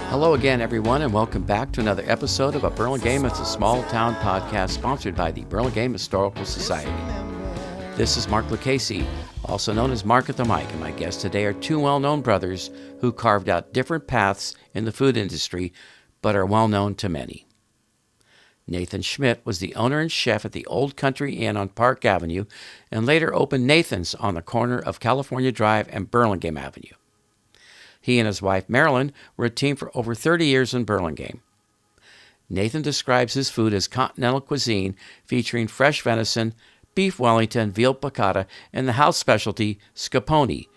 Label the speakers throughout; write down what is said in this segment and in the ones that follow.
Speaker 1: Hello again, everyone, and welcome back to another episode of A Burlingame It's a Small Town podcast sponsored by the Burlingame Historical Society. This is Mark Lucchese, also known as Mark at the Mic, and my guests today are two well-known brothers who carved out different paths in the food industry, but are well-known to many. Nathan Schmidt was the owner and chef at the Old Country Inn on Park Avenue, and later opened Nathan's on the corner of California Drive and Burlingame Avenue. He and his wife, Marilyn, were a team for over 30 years in Burlingame. Nathan describes his food as continental cuisine, featuring fresh venison, beef Wellington, veal piccata, and the house specialty, scaponi,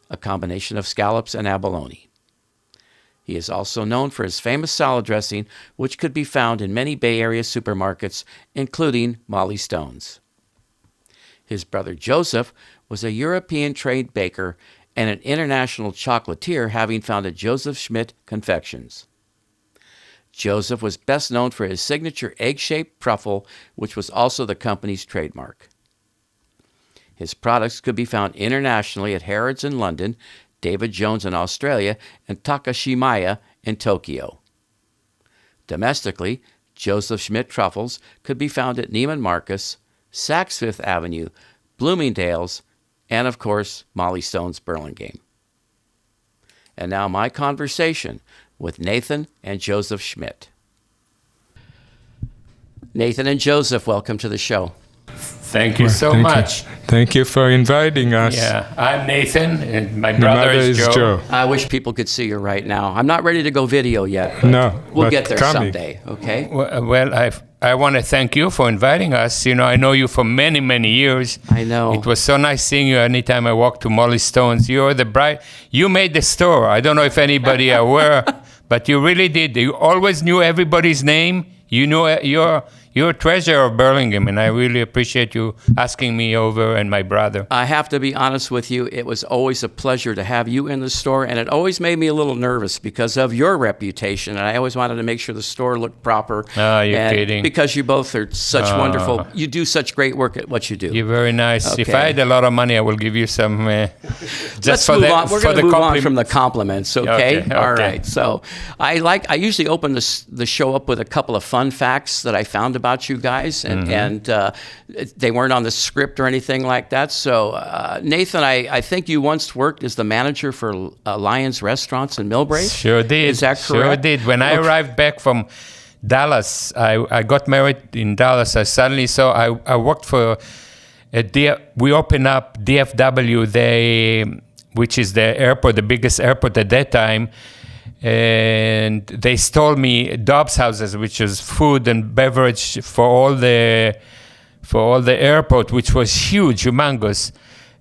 Speaker 1: a combination of scallops and abalone. He is also known for his famous salad dressing, which could be found in many Bay Area supermarkets, including Molly Stone's. His brother Joseph was a European-trained baker and an international chocolatier, having founded Joseph Schmidt Confections. Joseph was best known for his signature egg-shaped truffle, which was also the company's trademark. His products could be found internationally at Harrods in London, David Jones in Australia, and Takashimaya in Tokyo. Domestically, Joseph Schmidt truffles could be found at Neiman Marcus, Saks Fifth Avenue, Bloomingdale's, and, of course, Molly Stone's Burlingame. And now my conversation with Nathan and Joseph Schmidt. Nathan and Joseph, welcome to the show.
Speaker 2: Thank you so much.
Speaker 3: Thank you for inviting us.
Speaker 2: Yeah, I'm Nathan, and my brother is Joe.
Speaker 1: I wish people could see you right now. I'm not ready to go video yet. But
Speaker 3: No,
Speaker 1: we'll
Speaker 3: but
Speaker 1: get there
Speaker 3: coming.
Speaker 1: someday, okay?
Speaker 2: Well, I want to thank you for inviting us. You know, I know you for many, many years.
Speaker 1: I know.
Speaker 2: It was so nice seeing you anytime I walk to Molly Stone's. You're the bright. You made the store. I don't know if anybody aware, but you really did. You always knew everybody's name. You know you're a treasure of Burlingame, and I really appreciate you asking me over and my brother.
Speaker 1: I have to be honest with you, it was always a pleasure to have you in the store, and it always made me a little nervous because of your reputation, and I always wanted to make sure the store looked proper.
Speaker 2: Oh, you're kidding.
Speaker 1: Because you both are such wonderful, you do such great work at what you do.
Speaker 2: You're very nice.
Speaker 1: Okay.
Speaker 2: If I had a lot of money, I will give you some.
Speaker 1: Let's move on. We're going to move on from the compliments, okay?
Speaker 2: Okay.
Speaker 1: All right. So I usually open the show up with a couple of fun facts that I found about you guys, and they weren't on the script or anything like that. So Nathan, I think you once worked as the manager for Lyons Restaurants in Millbrae.
Speaker 2: Sure did.
Speaker 1: Is that correct?
Speaker 2: Sure did. When I arrived back from Dallas, I got married in Dallas. I suddenly saw I worked for we opened up DFW, which is the airport, the biggest airport at that time. And they stole me Dobbs houses, which is food and beverage for all the airport, which was huge, humongous.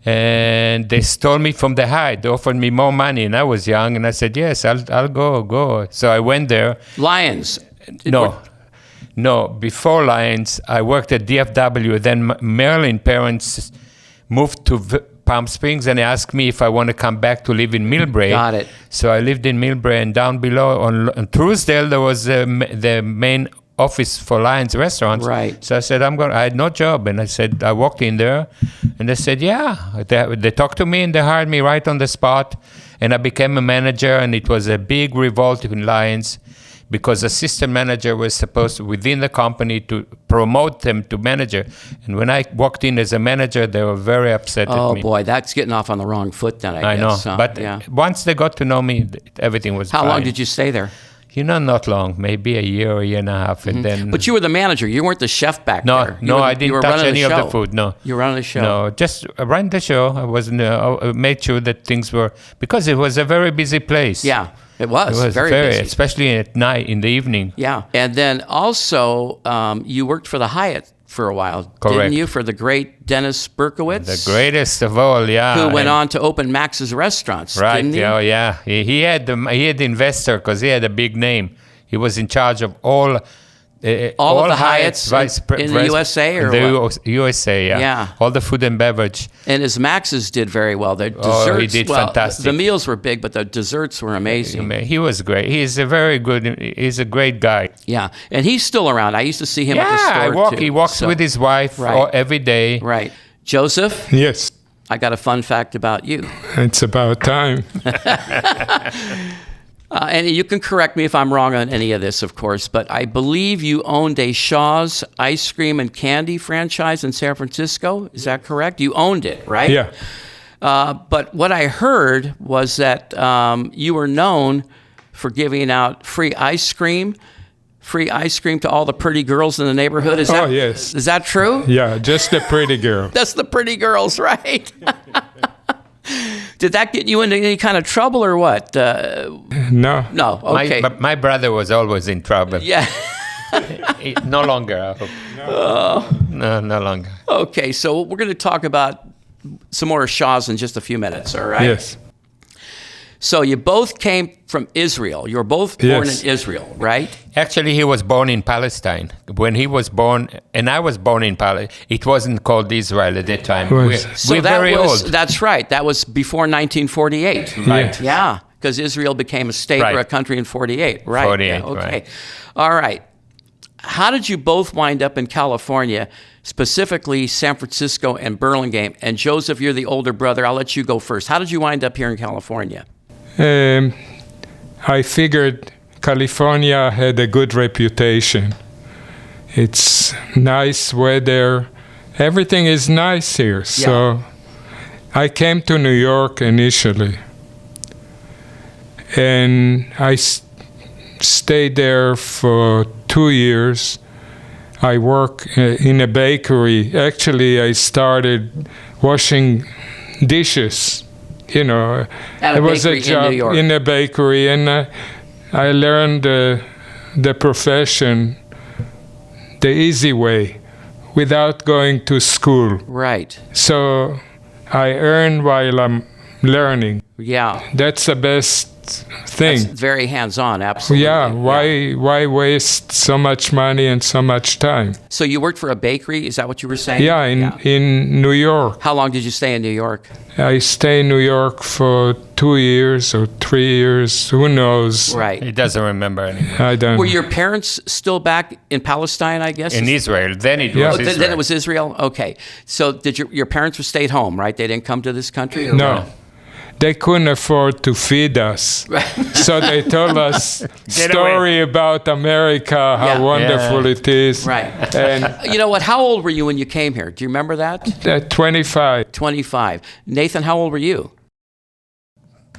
Speaker 2: And they stole me from the Hyatt. They offered me more money, and I was young, and I said, yes, I'll go. So I went there.
Speaker 1: Lyons.
Speaker 2: No. Before Lyons, I worked at DFW. Then Maryland parents moved to Palm Springs, and they asked me if I want to come back to live in Millbrae.
Speaker 1: Got it.
Speaker 2: So I lived in Millbrae, and down below on Truesdale, there was the main office for Lyons Restaurants.
Speaker 1: Right.
Speaker 2: So I said, I had no job, and I walked in there, and they said, yeah. They talked to me, and they hired me right on the spot, and I became a manager, and it was a big revolt in Lyons, because assistant manager was supposed to, within the company, to promote them to manager. And when I walked in as a manager, they were very upset at me.
Speaker 1: Oh boy, that's getting off on the wrong foot then, I guess.
Speaker 2: I know, but once they got to know me, everything was fine.
Speaker 1: How long did you stay there?
Speaker 2: Not long, maybe a year and a half, and then.
Speaker 1: But you were the manager. You weren't the chef back there.
Speaker 2: No, I didn't touch any of the food. No,
Speaker 1: you were running the show.
Speaker 2: No, just run the show. I wasn't. I made sure that things were, because it was a very busy place.
Speaker 1: Yeah, it was very busy,
Speaker 2: especially at night, in the evening.
Speaker 1: Yeah, and then also you worked for the Hyatt for a while,
Speaker 2: Correct.
Speaker 1: didn't you? For the great Dennis Berkowitz,
Speaker 2: the greatest of all, yeah.
Speaker 1: Who went on to open Max's Restaurants,
Speaker 2: right?
Speaker 1: Didn't he?
Speaker 2: Oh, yeah. He had the investor because he had a big name. He was in charge of all of the Hyatts
Speaker 1: in the USA, or
Speaker 2: the USA, yeah.
Speaker 1: Yeah.
Speaker 2: All the food and beverage.
Speaker 1: And his Max's did very well. The desserts,
Speaker 2: he did fantastic.
Speaker 1: The meals were big, but the desserts were amazing.
Speaker 2: He was great. He's a great guy.
Speaker 1: Yeah, and he's still around. I used to see him at the store too.
Speaker 2: He walks with his wife every day.
Speaker 1: Right. Joseph?
Speaker 3: Yes.
Speaker 1: I got a fun fact about you.
Speaker 3: It's about time.
Speaker 1: And you can correct me if I'm wrong on any of this, of course, but I believe you owned a Shaw's ice cream and candy franchise in San Francisco. Is that correct? You owned it, right?
Speaker 3: Yeah.
Speaker 1: But what I heard was that you were known for giving out free ice cream to all the pretty girls in the neighborhood.
Speaker 3: Oh, yes.
Speaker 1: Is that true?
Speaker 3: Yeah, just a pretty girl.
Speaker 1: That's the pretty girls, right? Did that get you into any kind of trouble or what?
Speaker 3: No.
Speaker 1: No, okay.
Speaker 2: My brother was always in trouble.
Speaker 1: Yeah.
Speaker 2: No longer, I hope. No, no longer.
Speaker 1: Okay, so we're going to talk about some more Shaw's in just a few minutes, all right?
Speaker 3: Yes.
Speaker 1: So you both came from Israel. You were both born
Speaker 3: Yes.
Speaker 1: in Israel, right?
Speaker 2: Actually, he was born in Palestine. When he was born, and I was born in Palestine, it wasn't called Israel at that time.
Speaker 3: Was-
Speaker 2: We're very old.
Speaker 1: That's right. That was before 1948.
Speaker 3: Right.
Speaker 1: Yeah, because Israel became a state or a
Speaker 2: Right.
Speaker 1: country in 48. Right.
Speaker 2: 48,
Speaker 1: Yeah, okay.
Speaker 2: right.
Speaker 1: All right. How did you both wind up in California, specifically San Francisco and Burlingame? And Joseph, you're the older brother. I'll let you go first. How did you wind up here in California?
Speaker 3: I figured California had a good reputation. It's nice weather. Everything is nice here. So I came to New York initially. And I stayed there for 2 years. I work in a bakery. Actually, I started washing dishes. You know,
Speaker 1: At a
Speaker 3: it was a
Speaker 1: bakery in
Speaker 3: job
Speaker 1: New York.
Speaker 3: in a bakery, and I learned the profession the easy way, without going to school.
Speaker 1: Right.
Speaker 3: So I earn while I'm learning.
Speaker 1: Yeah.
Speaker 3: That's the best thing.
Speaker 1: That's very hands-on, absolutely.
Speaker 3: Yeah, why waste so much money and so much time?
Speaker 1: So you worked for a bakery? Is that what you were saying?
Speaker 3: Yeah, in New York.
Speaker 1: How long did you stay in New York?
Speaker 3: I stay in New York for 2 years or 3 years, who knows?
Speaker 1: Right.
Speaker 2: He doesn't remember anymore.
Speaker 3: I don't
Speaker 1: Were your parents still back in Palestine, I guess?
Speaker 2: In Israel. Then it
Speaker 3: Yeah.
Speaker 2: was
Speaker 1: Oh,
Speaker 2: Israel.
Speaker 1: then it was Israel? Okay. So did your parents stayed home, right? They didn't come to this country? Or
Speaker 3: No.
Speaker 1: what?
Speaker 3: They couldn't afford to feed us. So they told us story about America, how
Speaker 1: Yeah.
Speaker 3: wonderful it is.
Speaker 1: Right.
Speaker 3: And
Speaker 1: You know what? How old were you when you came here? Do you remember that?
Speaker 3: 25.
Speaker 1: 25. Nathan, how old were you?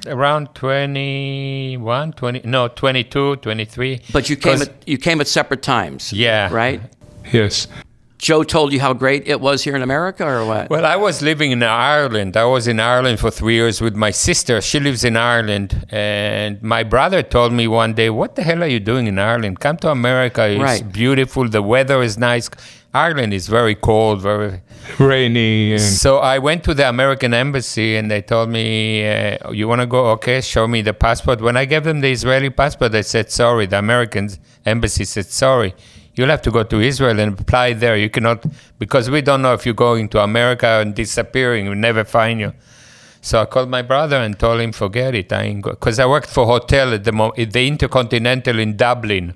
Speaker 2: Around 21, 20, no, 22, 23.
Speaker 1: But you came at separate times.
Speaker 2: Yeah.
Speaker 1: Right?
Speaker 3: Yes.
Speaker 1: Joe told you how great it was here in America, or what?
Speaker 2: Well, I was living in Ireland. I was in Ireland for 3 years with my sister. She lives in Ireland. And my brother told me one day, what the hell are you doing in Ireland? Come to America. It's
Speaker 1: Right.
Speaker 2: beautiful. The weather is nice. Ireland is very cold, very...
Speaker 3: Rainy. And
Speaker 2: So I went to the American embassy and they told me, you want to go? Okay, show me the passport. When I gave them the Israeli passport, they said, sorry. The American embassy said, sorry. You'll have to go to Israel and apply there. You cannot, because we don't know if you're going to America and disappearing. We'll never find you. So I called my brother and told him, forget it. I ain't go. Because I worked for hotel at the Intercontinental in Dublin.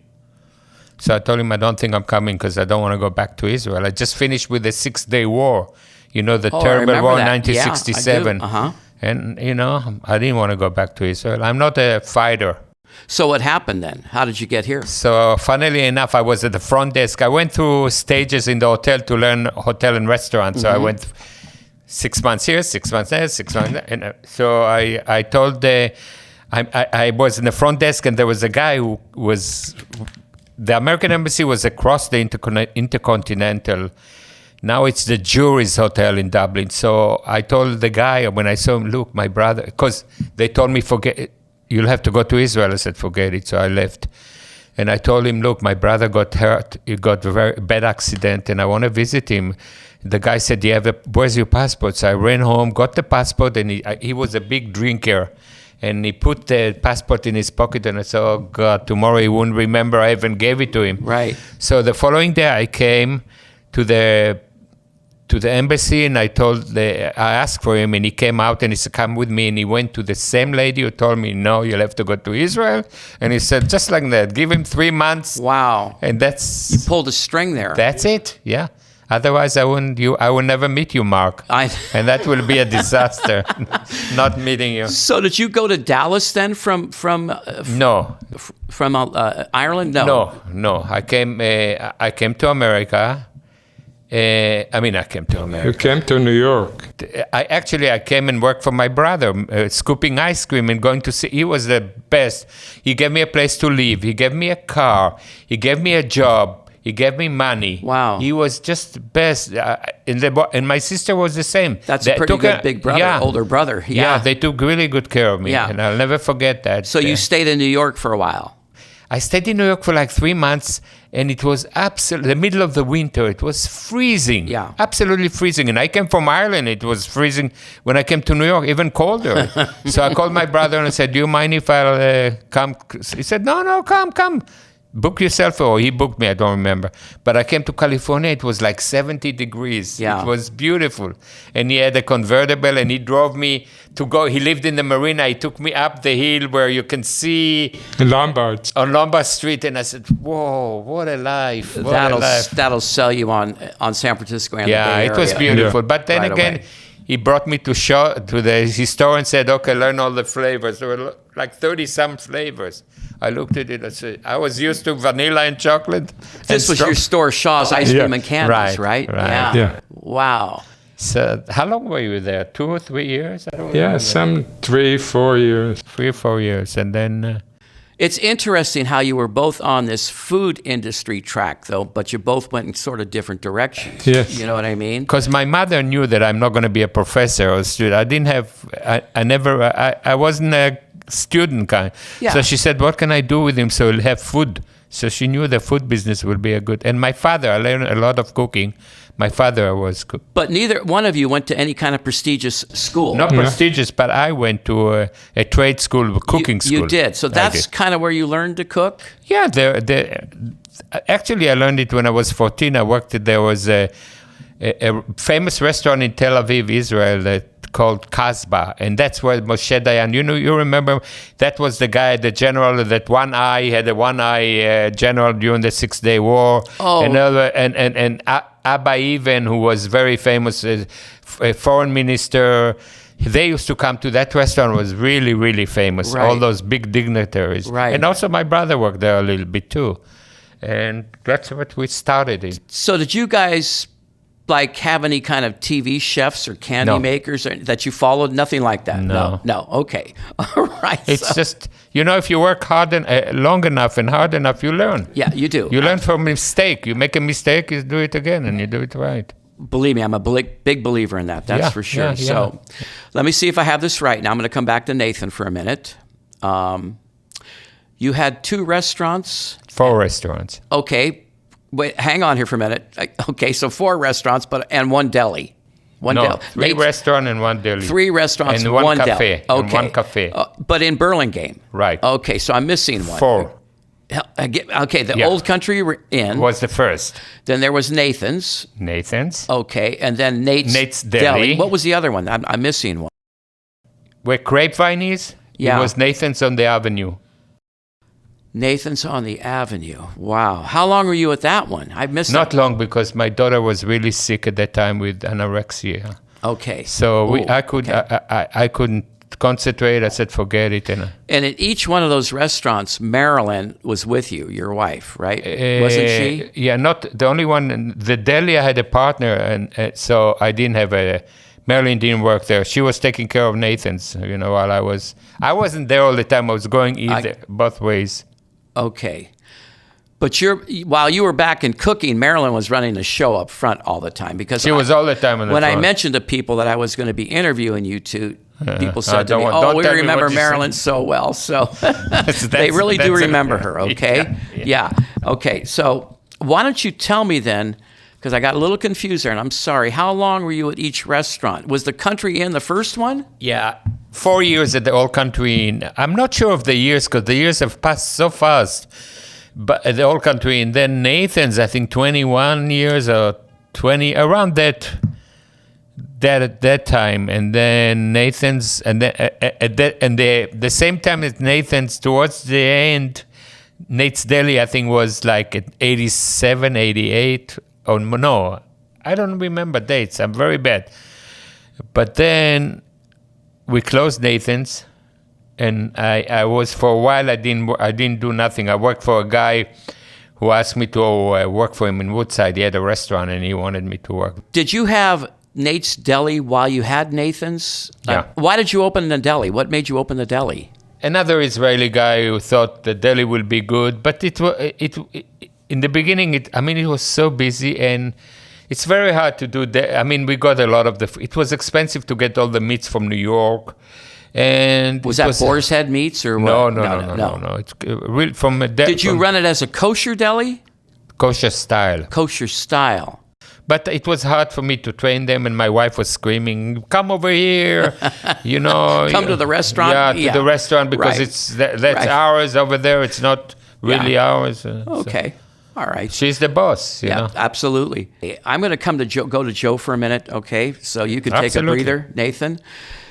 Speaker 2: So I told him, I don't think I'm coming because I don't want to go back to Israel. I just finished with the 6-day war. You know, the
Speaker 1: Oh, I
Speaker 2: terrible
Speaker 1: remember
Speaker 2: war in
Speaker 1: that. Yeah, I
Speaker 2: 1967.
Speaker 1: do. Uh-huh.
Speaker 2: And, you know, I didn't want to go back to Israel. I'm not a fighter.
Speaker 1: So what happened then? How did you get here?
Speaker 2: So funnily enough, I was at the front desk. I went through stages in the hotel to learn hotel and restaurant. So I went 6 months here, 6 months there, 6 months there. And so I told I was in the front desk and there was a guy who was, the American embassy was across the Intercontinental. Now it's the Jury's Hotel in Dublin. So I told the guy when I saw him, look, my brother, because they told me, forget it. You'll have to go to Israel. I said, forget it. So I left. And I told him, look, my brother got hurt. He got a very bad accident and I want to visit him. The guy said, where's your passport? So I ran home, got the passport, and he was a big drinker. And he put the passport in his pocket and I said, oh God, tomorrow he won't remember I even gave it to him.
Speaker 1: Right.
Speaker 2: So the following day I came to the embassy and I asked for him and he came out and he said, come with me. And he went to the same lady who told me, no, you'll have to go to Israel. And he said, just like that, give him 3 months.
Speaker 1: Wow.
Speaker 2: And
Speaker 1: Pulled a string there.
Speaker 2: that's it. Yeah. Otherwise, I would never meet you, Mark. And that will be a disaster, not meeting you.
Speaker 1: So did you go to Dallas then from
Speaker 2: No.
Speaker 1: From Ireland?
Speaker 2: No. I came to America. I came to America.
Speaker 3: You came to New York.
Speaker 2: I came and worked for my brother, scooping ice cream and going to see. He was the best. He gave me a place to live. He gave me a car. He gave me a job. He gave me money.
Speaker 1: Wow.
Speaker 2: He was just the best. And my sister was the same.
Speaker 1: That's a pretty good big brother, older brother.
Speaker 2: Yeah, they took really good care of me.
Speaker 1: Yeah.
Speaker 2: And I'll never forget that.
Speaker 1: So you stayed in New York for a while?
Speaker 2: I stayed in New York for like 3 months, and it was absolutely the middle of the winter. It was freezing.
Speaker 1: Yeah.
Speaker 2: Absolutely freezing. And I came from Ireland. It was freezing when I came to New York, even colder. So I called my brother and I said, do you mind if I'll come? He said, no, come. Book yourself, or he booked me, I don't remember. But I came to California, it was like 70 degrees.
Speaker 1: Yeah.
Speaker 2: It was beautiful. And he had a convertible, and he drove me to go. He lived in the marina. He took me up the hill where you can see
Speaker 3: Lombard.
Speaker 2: on Lombard Street, and I said, whoa, what a life.
Speaker 1: That'll sell you on San Francisco and the Bay Area.
Speaker 2: It was beautiful.
Speaker 3: Yeah.
Speaker 2: But then
Speaker 1: Right
Speaker 2: again,
Speaker 1: away.
Speaker 2: he brought me to the store and said, okay, learn all the flavors. There were like 30-some flavors. I looked at it and said, I was used to vanilla and chocolate.
Speaker 1: This was your store, Shaw's Ice Cream and Candies, right?
Speaker 2: Right.
Speaker 3: Yeah.
Speaker 1: Wow.
Speaker 2: So how long were you there? 2 or 3 years? I don't remember.
Speaker 3: Yeah, some 3-4 years.
Speaker 2: 3 or 4 years. And then...
Speaker 1: It's interesting how you were both on this food industry track, though, but you both went in sort of different directions.
Speaker 3: Yes.
Speaker 1: You know what I mean?
Speaker 2: Because my mother knew that I'm not going to be a professor or a student. I didn't have... I wasn't a student kind.
Speaker 1: Yeah.
Speaker 2: So she said, what can I do with him so he'll have food? So she knew the food business would be a good... And my father, I learned a lot of cooking. My father was cook.
Speaker 1: But neither one of you went to any kind of prestigious school.
Speaker 2: Not prestigious, but I went to a trade school, cooking school.
Speaker 1: You did. So that's kind of where you learned to cook?
Speaker 2: Yeah. Actually, I learned it when I was 14. I worked. There was a famous restaurant in Tel Aviv, Israel, called Kasbah, and that's where Moshe Dayan. You remember that was the guy, the general, that had a one-eye general during the 6-Day War.
Speaker 1: Oh.
Speaker 2: And Abba Even, who was very famous, a foreign minister. They used to come to that restaurant. Was really, really famous.
Speaker 1: Right.
Speaker 2: All those big dignitaries.
Speaker 1: Right.
Speaker 2: And also my brother worked there a little bit too. And that's what we started in.
Speaker 1: So did you guys have any kind of TV chefs or candy makers that you followed? Nothing like that?
Speaker 2: No.
Speaker 1: Okay. All right.
Speaker 2: It's just, if you work hard long enough and hard enough, you learn.
Speaker 1: Yeah, you do.
Speaker 2: You learn from mistake. You make a mistake, you do it again, and you do it right.
Speaker 1: Believe me, I'm a big believer in that. That's for sure.
Speaker 2: Yeah.
Speaker 1: So let me see if I have this right. Now I'm going to come back to Nathan for a minute. You had 2 restaurants?
Speaker 2: 4 restaurants.
Speaker 1: Okay. Wait, hang on here for a minute. Okay, so 4 restaurants, and 1 deli.
Speaker 2: 3 restaurants and 1 deli.
Speaker 1: 3 restaurants
Speaker 2: and
Speaker 1: 1
Speaker 2: cafe.
Speaker 1: deli. Okay.
Speaker 2: And 1 cafe.
Speaker 1: But in Burlingame.
Speaker 2: Right.
Speaker 1: Okay, so I'm missing one.
Speaker 2: 4.
Speaker 1: Okay, the Old Country Inn
Speaker 2: was the first.
Speaker 1: Then there was Nathan's. Okay, and then Nate's Deli. What was the other one? I'm missing one.
Speaker 2: Where Grapevine is?
Speaker 1: Yeah.
Speaker 2: It was Nathan's on the Avenue.
Speaker 1: Nathan's on the Avenue. Wow. How long were you at that one? I missed
Speaker 2: Not long, because my daughter was really sick at that time with anorexia.
Speaker 1: Okay.
Speaker 2: So I couldn't concentrate. I said, forget it. And
Speaker 1: in each one of those restaurants, Marilyn was with you, your wife, right? Wasn't she?
Speaker 2: Yeah, not the only one. The deli, I had a partner, and so I didn't have Marilyn didn't work there. She was taking care of Nathan's, while I wasn't there all the time. I was going both ways.
Speaker 1: Okay. But while you were back in cooking, Marilyn was running the show up front all the time, because
Speaker 2: she was all the time in the
Speaker 1: when
Speaker 2: front.
Speaker 1: I mentioned to people that I was going to be interviewing you two, people said to me, we remember Marilyn so well. So they really do remember her, okay? Yeah. Okay, so why don't you tell me then, because I got a little confused there, and I'm sorry, how long were you at each restaurant? Was the Country Inn the first one?
Speaker 2: Yeah, 4 years at the Old Country Inn. I'm not sure of the years, because the years have passed so fast. But at the Old Country Inn, then Nathan's, I think 21 years or 20, around that at that time, and then Nathan's, and then the same time as Nathan's, towards the end, Nate's Deli, I think, was like at 87, 88. Oh no, I don't remember dates. I'm very bad. But then we closed Nathan's, and I was for a while. I didn't do nothing. I worked for a guy who asked me to work for him in Woodside. He had a restaurant, and he wanted me to work.
Speaker 1: Did you have Nate's Deli while you had Nathan's?
Speaker 2: Yeah.
Speaker 1: Why did you open the deli? What made you open the deli?
Speaker 2: Another Israeli guy who thought the deli will be good, but it in the beginning. It was so busy, and it's very hard to do that. I mean, we got a lot of it was expensive to get all the meats from New York. And
Speaker 1: was that boar's head meats or what?
Speaker 2: No. It's real from a
Speaker 1: Did you run it as a kosher deli?
Speaker 2: Kosher style.
Speaker 1: Kosher style.
Speaker 2: But it was hard for me to train them, and my wife was screaming, "Come over here!"
Speaker 1: Come to the restaurant.
Speaker 2: Yeah, to the restaurant, because that's ours over there. It's not really ours.
Speaker 1: Okay. All right.
Speaker 2: She's the boss. You know?
Speaker 1: Absolutely. I'm going to go to Joe for a minute, okay? So you can take a breather, Nathan.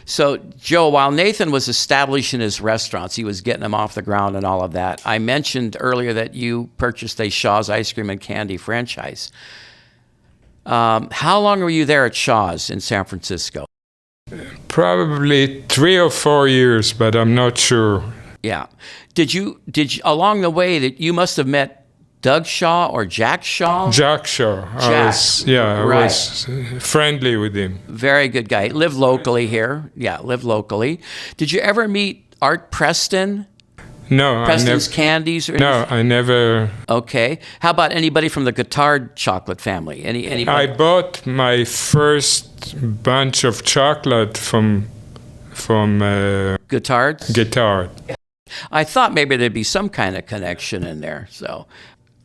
Speaker 1: So, Joe, while Nathan was establishing his restaurants, he was getting them off the ground and all of that. I mentioned earlier that you purchased a Shaw's Ice Cream and Candy franchise. How long were you there at Shaw's in San Francisco?
Speaker 3: Probably 3 or 4 years, but I'm not sure.
Speaker 1: Yeah. Did you along the way that you must have met Doug Shaw or Jack Shaw?
Speaker 3: Jack Shaw. I was friendly with him.
Speaker 1: Very good guy. Lived locally here. Yeah, lived locally. Did you ever meet Art Preston?
Speaker 3: No,
Speaker 1: Preston's Candies? Or
Speaker 3: no, I never.
Speaker 1: Okay. How about anybody from the Guittard chocolate family? Anybody?
Speaker 3: I bought my first bunch of chocolate from
Speaker 1: Guittard. I thought maybe there'd be some kind of connection in there. So,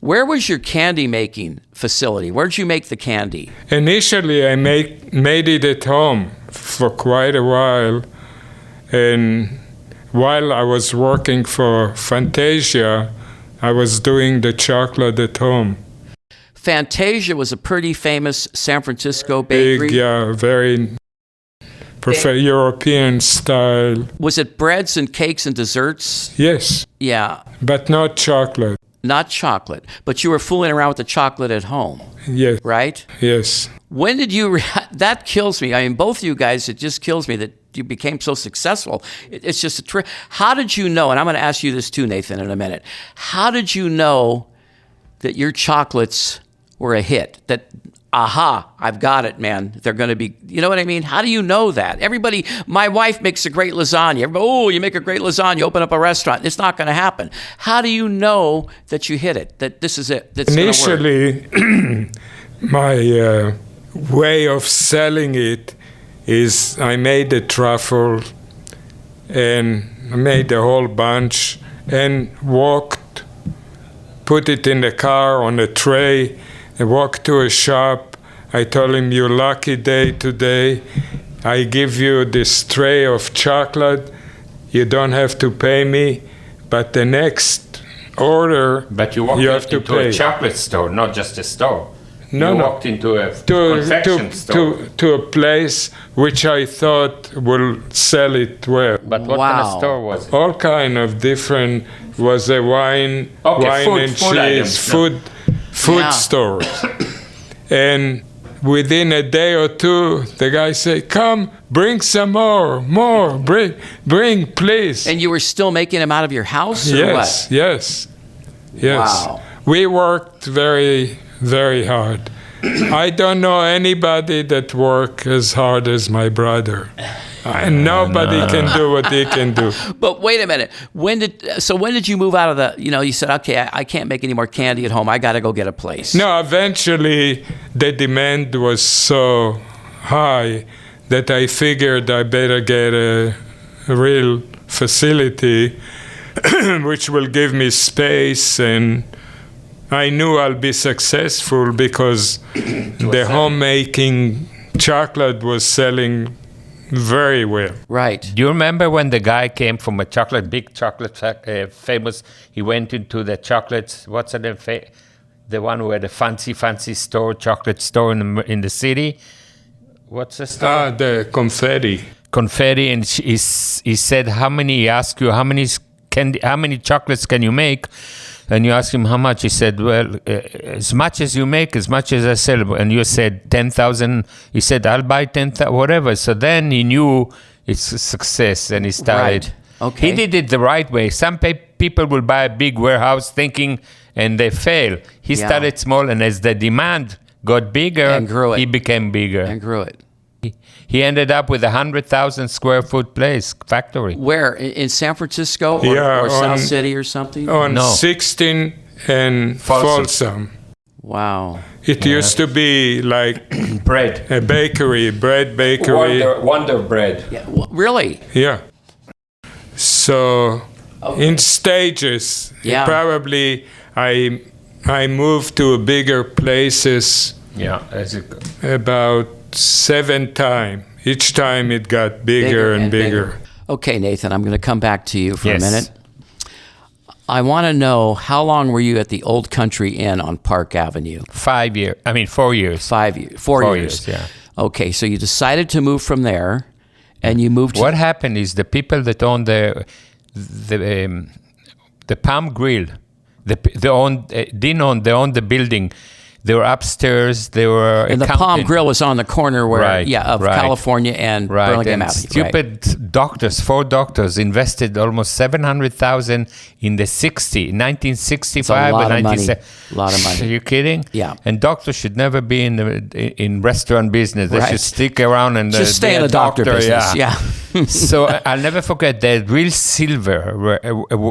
Speaker 1: where was your candy making facility? Where did you make the candy?
Speaker 3: Initially, I made it at home for quite a while, and while I was working for Fantasia, I was doing the chocolate at home.
Speaker 1: Fantasia was a pretty famous San Francisco bakery.
Speaker 3: Big, very European style.
Speaker 1: Was it breads and cakes and desserts?
Speaker 3: Yes.
Speaker 1: Yeah.
Speaker 3: But not chocolate.
Speaker 1: Not chocolate. But you were fooling around with the chocolate at home.
Speaker 3: Yes.
Speaker 1: Right?
Speaker 3: Yes.
Speaker 1: When did you... that kills me. I mean, both of you guys, it just kills me that you became so successful. It's just a How did you know, and I'm going to ask you this too, Nathan, in a minute. How did you know that your chocolates were a hit? That, aha, I've got it, man. They're going to be, you know what I mean? How do you know that? Everybody, my wife makes a great lasagna. Everybody, you make a great lasagna, open up a restaurant. It's not going to happen. How do you know that you hit it, that this is it?
Speaker 3: Initially, my way of selling it is I made a truffle and I made a whole bunch and put it in the car on a tray. I walked to a shop. I told him, "Your lucky day today. I give you this tray of chocolate. You don't have to pay me, but the next order
Speaker 2: but you
Speaker 3: have to pay."
Speaker 2: A chocolate store, not just a store.
Speaker 3: No,
Speaker 2: you walked into a confection store.
Speaker 3: To a place which I thought will sell it well.
Speaker 2: But what kind of store was it?
Speaker 3: All kind of different. Was a wine and cheese, food stores. And within a day or two, the guy said, "Come, bring some more, bring, please."
Speaker 1: And you were still making them out of your house, or what?
Speaker 3: Yes.
Speaker 1: Wow.
Speaker 3: We worked very, very hard. I don't know anybody that worked as hard as my brother. And nobody can do what he can do.
Speaker 1: But wait a minute. When did you move out of the, you said, okay, I can't make any more candy at home. I got to go get a place.
Speaker 3: No, eventually the demand was so high that I figured I better get a real facility which will give me space, and I knew I'll be successful because the homemaking chocolate was selling very well.
Speaker 1: Right.
Speaker 2: Do you remember when the guy came from a big chocolate famous? He went into the chocolates. What's the name? The one who had a fancy chocolate store in the city. What's the store?
Speaker 3: The confetti.
Speaker 2: Confetti, and he said, "How many?" He asked you, "How many chocolates can you make?" and you ask him how much, he said, well, as much as you make, as much as I sell. And you said 10,000. He said, I'll buy 10,000, whatever. So then he knew it's a success, and he started.
Speaker 1: Right. Okay.
Speaker 2: He did it the right way. Some people will buy a big warehouse thinking, and they fail. He started small, and as the demand got bigger,
Speaker 1: And grew it.
Speaker 2: he became bigger.
Speaker 1: And grew it.
Speaker 2: He ended up with a 100,000 square foot place, factory.
Speaker 1: Where? In San Francisco or South City or something?
Speaker 3: On
Speaker 2: No.
Speaker 3: 16 and Folsom.
Speaker 1: Wow.
Speaker 3: It used to be like
Speaker 2: Bread.
Speaker 3: a bakery, bread bakery.
Speaker 2: Wonder bread.
Speaker 1: Yeah. Really?
Speaker 3: Yeah. So in stages, probably I moved to bigger places
Speaker 2: Yeah.
Speaker 3: about 7 times. Each time it got bigger and bigger.
Speaker 1: Okay, Nathan, I'm going to come back to you for a
Speaker 2: Yes.
Speaker 1: minute. I want to know, how long were you at the Old Country Inn on Park Avenue?
Speaker 2: 4 years.
Speaker 1: 4 years. 4 years.
Speaker 2: Yeah.
Speaker 1: Okay, so you decided to move from there, and you moved.
Speaker 2: What happened is the people that own the Palm Grill, they owned the building. They were upstairs. They were
Speaker 1: And the Palm Grill was on the corner where, of California and Burlingame
Speaker 2: and
Speaker 1: Avenue.
Speaker 2: Stupid doctors, 4 doctors, invested almost $700,000 in the 1965
Speaker 1: lot
Speaker 2: and
Speaker 1: of money.
Speaker 2: 1970.
Speaker 1: A lot of money.
Speaker 2: Are you kidding?
Speaker 1: Yeah.
Speaker 2: And doctors should never be in restaurant business. They should stick around and
Speaker 1: just stay in the doctor business. Yeah.
Speaker 2: So I'll never forget that real silver.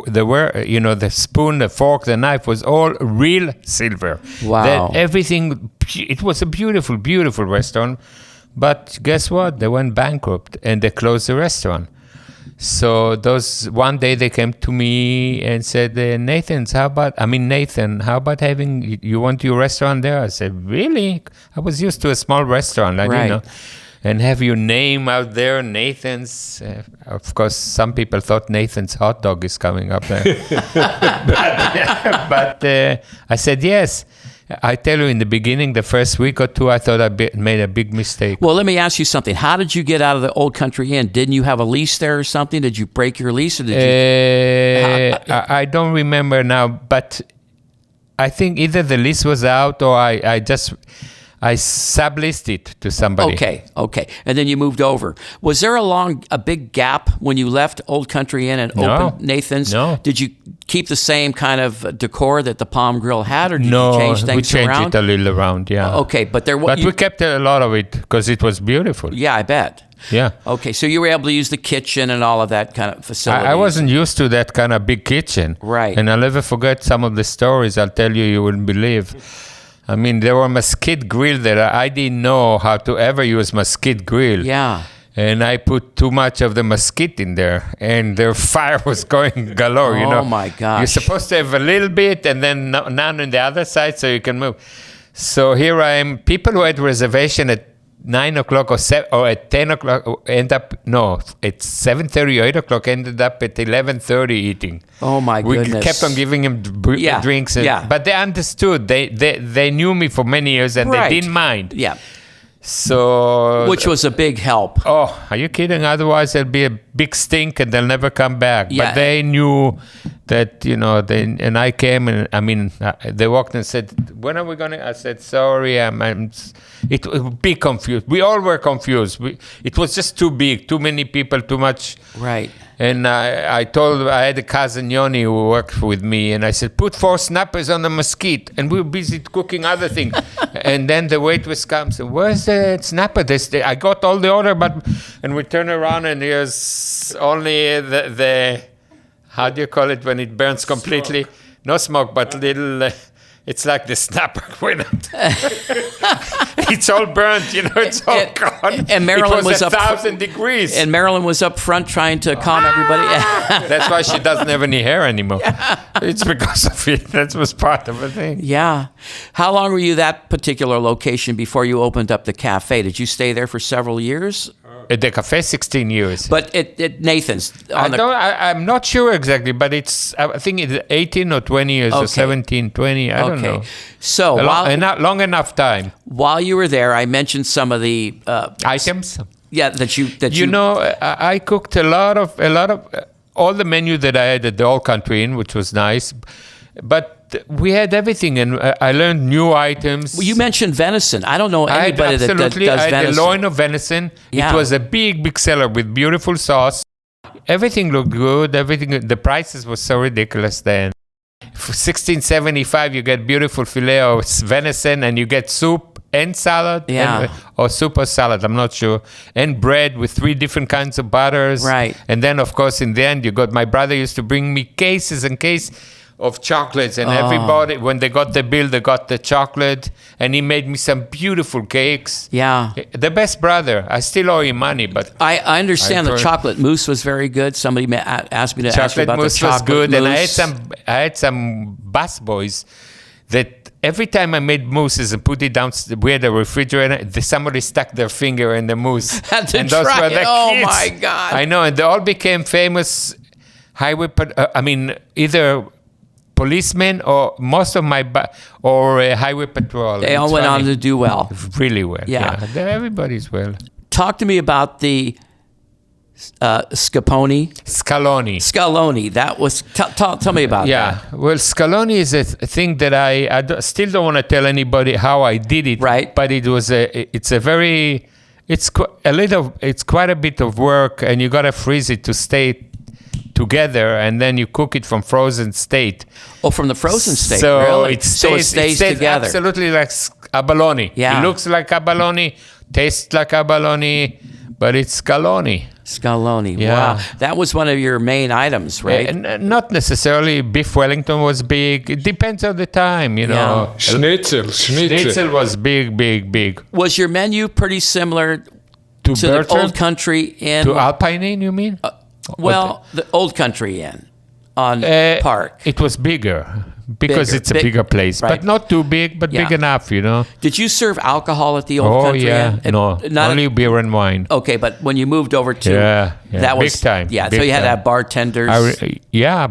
Speaker 2: There were, the spoon, the fork, the knife was all real silver.
Speaker 1: Wow.
Speaker 2: Everything, it was a beautiful, beautiful restaurant. But guess what? They went bankrupt and they closed the restaurant. So one day they came to me and said, Nathan, how about having, you want your restaurant there? I said, really? I was used to a small restaurant. I didn't know. And have your name out there, Nathan's. Of course, some people thought Nathan's hot dog is coming up there. but I said yes. I tell you, in the beginning, the first week or two, I thought I made a big mistake.
Speaker 1: Well, let me ask you something. How did you get out of the Old Country Inn? Didn't you have a lease there or something? Did you break your lease, or did you?
Speaker 2: I don't remember now, but I think either the lease was out or I subleased it to somebody.
Speaker 1: Okay. And then you moved over. Was there a big gap when you left Old Country Inn and opened Nathan's?
Speaker 2: No.
Speaker 1: Did you keep the same kind of decor that the Palm Grill had, or did you change things around?
Speaker 2: we changed it a little around, yeah.
Speaker 1: Okay, but
Speaker 2: we kept a lot of it because it was beautiful.
Speaker 1: Yeah, I bet.
Speaker 2: Yeah.
Speaker 1: Okay, so you were able to use the kitchen and all of that kind of facility.
Speaker 2: I wasn't used to that kind of big kitchen.
Speaker 1: Right.
Speaker 2: And I'll never forget some of the stories I'll tell you wouldn't believe. I mean, there were mesquite grill that I didn't know how to ever use mesquite grill.
Speaker 1: Yeah.
Speaker 2: And I put too much of the mesquite in there, and the fire was going galore,
Speaker 1: Oh, my gosh.
Speaker 2: You're supposed to have a little bit and then none on the other side so you can move. So here I am. People who had reservation at 9 o'clock or at 10 o'clock at 7:30 or 8 o'clock ended up at 11:30 eating.
Speaker 1: Oh, my goodness.
Speaker 2: We kept on giving him drinks. But they understood. They knew me for many years, and they didn't mind.
Speaker 1: Yeah.
Speaker 2: So,
Speaker 1: which was a big help.
Speaker 2: Oh, are you kidding? Otherwise, there'll be a big stink, and they'll never come back.
Speaker 1: Yeah.
Speaker 2: But they knew that, and I came, and they walked and said, "When are we gonna?" I said, "Sorry, it would be confused. We all were confused. It was just too big, too many people, too much."
Speaker 1: Right.
Speaker 2: And I had a cousin Yoni who worked with me, and I said, "Put 4 snappers on the mesquite," and we were busy cooking other things. And then the waitress comes and, "Where's the snapper?" I got all the order, and we turn around and there's only the how do you call it when it burns completely?
Speaker 3: Smoke.
Speaker 2: No smoke, but little. It's like the snapper went out. It's all burnt, it's all gone.
Speaker 1: And Marilyn
Speaker 2: it was
Speaker 1: up
Speaker 2: 1,000 degrees.
Speaker 1: And Marilyn was up front trying to calm everybody.
Speaker 2: That's why she doesn't have any hair anymore. It's because of it. That was part of the thing.
Speaker 1: Yeah. How long were you that particular location before you opened up the cafe? Did you stay there for several years?
Speaker 2: At the cafe, 16 years.
Speaker 1: But at Nathan's?
Speaker 2: I'm not sure exactly, but I think it's 18 or 20 years or 17, 20. I don't know.
Speaker 1: So
Speaker 2: long enough time.
Speaker 1: While you were there, I mentioned some of the
Speaker 2: items.
Speaker 1: Yeah, that you
Speaker 2: I cooked a lot of all the menu that I had at the Old Country Inn, which was nice. But we had everything, and I learned new items.
Speaker 1: Well, you mentioned venison. I don't know anybody that does
Speaker 2: I had
Speaker 1: venison.
Speaker 2: the loin of venison.
Speaker 1: Yeah.
Speaker 2: It was a big seller with beautiful sauce. Everything looked good. The prices were so ridiculous then. For $16.75, you get beautiful filet of venison, and you get soup and salad, or soup or salad, I'm not sure, and bread with 3 different kinds of butters.
Speaker 1: Right.
Speaker 2: And then, of course, in the end, my brother used to bring me cases and cases of chocolates, and everybody, when they got the bill, they got the chocolate, and he made me some beautiful cakes.
Speaker 1: Yeah.
Speaker 2: The best brother. I still owe him money, but
Speaker 1: I understand the chocolate mousse was very good. Somebody asked me to ask you about the chocolate mousse.
Speaker 2: Was good, and I had some busboys that every time I made mousses and put it down, we had a refrigerator, somebody stuck their finger in the mousse.
Speaker 1: Had to
Speaker 2: and those
Speaker 1: try
Speaker 2: were the
Speaker 1: it. Oh
Speaker 2: kids.
Speaker 1: my God.
Speaker 2: I know, and they all became famous either policemen or most of highway patrol.
Speaker 1: They all went on to do well.
Speaker 2: Really well.
Speaker 1: Yeah.
Speaker 2: Everybody's well.
Speaker 1: Talk to me about the Scaloni. That was, tell me about that.
Speaker 2: Yeah, well, Scaloni is a thing that I still don't want to tell anybody how I did it.
Speaker 1: Right.
Speaker 2: But it's quite a bit of work, and you got to freeze it to stay together, and then you cook it from frozen state.
Speaker 1: Oh, from the frozen state,
Speaker 2: so
Speaker 1: really?
Speaker 2: It stays
Speaker 1: together.
Speaker 2: Absolutely like abalone.
Speaker 1: Yeah.
Speaker 2: It looks like abalone, tastes like abalone, but it's scaloni.
Speaker 1: Scaloni,
Speaker 2: Yeah.
Speaker 1: wow. That was one of your main items, right?
Speaker 2: Not necessarily. Beef Wellington was big. It depends on the time, you know.
Speaker 3: Schnitzel.
Speaker 2: Schnitzel was big.
Speaker 1: Was your menu pretty similar to the
Speaker 2: Bertrand?
Speaker 1: Old Country Inn?
Speaker 2: To Alpine Inn, you mean?
Speaker 1: The Old Country Inn on Park.
Speaker 2: It was bigger because it's a bigger place,
Speaker 1: right.
Speaker 2: but not too big, but big enough, you know.
Speaker 1: Did you serve alcohol at the Old Country Inn?
Speaker 2: No, only beer and wine.
Speaker 1: Okay, but when you moved over to that was
Speaker 2: big time.
Speaker 1: Yeah,
Speaker 2: big
Speaker 1: so you had to
Speaker 2: time.
Speaker 1: have bartenders.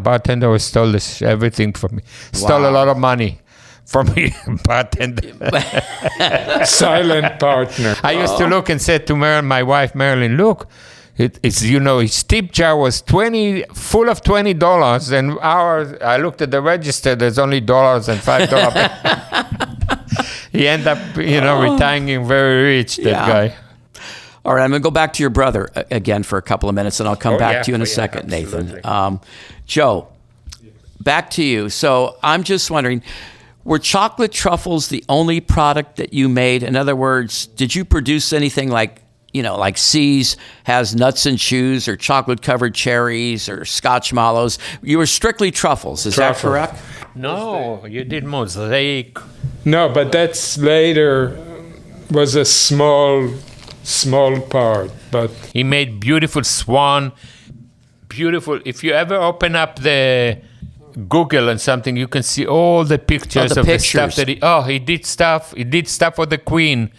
Speaker 2: Bartender was stole everything from me. Stole a lot of money from me, bartender.
Speaker 3: Silent partner.
Speaker 2: I used to look and said to my wife Marilyn, look. His tip jar was full of $20, and I looked at the register. There's only $5. He ended up, retiring very rich. That guy.
Speaker 1: All right, I'm going to go back to your brother again for a couple of minutes, and I'll come back to you in a second,
Speaker 2: absolutely.
Speaker 1: Nathan. Joe, back to you. So I'm just wondering, were chocolate truffles the only product that you made? In other words, did you produce anything like C's has nuts and chews, or chocolate-covered cherries, or Scotch mallows? You were strictly truffles. Is that correct?
Speaker 2: No, you did mosaic.
Speaker 3: No, but that's later was a small part. But
Speaker 2: he made beautiful swan. Beautiful. If you ever open up the Google and something, you can see all the pictures of the stuff that he did stuff. He did stuff for the Queen.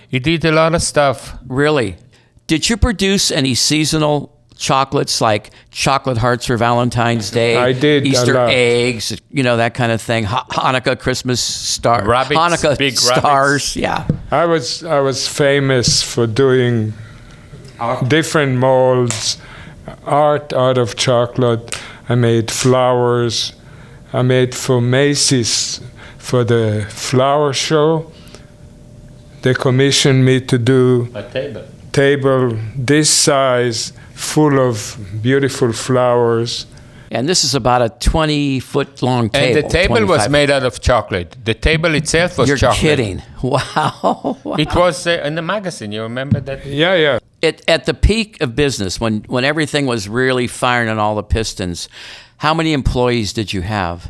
Speaker 2: He did a lot of stuff.
Speaker 1: Really? Did you produce any seasonal chocolates, like chocolate hearts for Valentine's Day?
Speaker 3: I did.
Speaker 1: Easter eggs, that kind of thing. Hanukkah, Christmas stars.
Speaker 2: Rabbits,
Speaker 1: Hanukkah
Speaker 2: big
Speaker 1: stars.
Speaker 2: rabbits.
Speaker 1: Yeah.
Speaker 3: I was famous for doing different molds, art out of chocolate. I made flowers. I made for Macy's for the flower show. They commissioned me to do
Speaker 2: a
Speaker 3: table this size, full of beautiful flowers.
Speaker 1: And this is about a 20-foot long table.
Speaker 2: And the table was made out of chocolate. The table itself was chocolate.
Speaker 1: You're kidding. Wow.
Speaker 2: It was in the magazine. You remember that?
Speaker 3: Yeah.
Speaker 1: At the peak of business, when everything was really firing on all the pistons, how many employees did you have?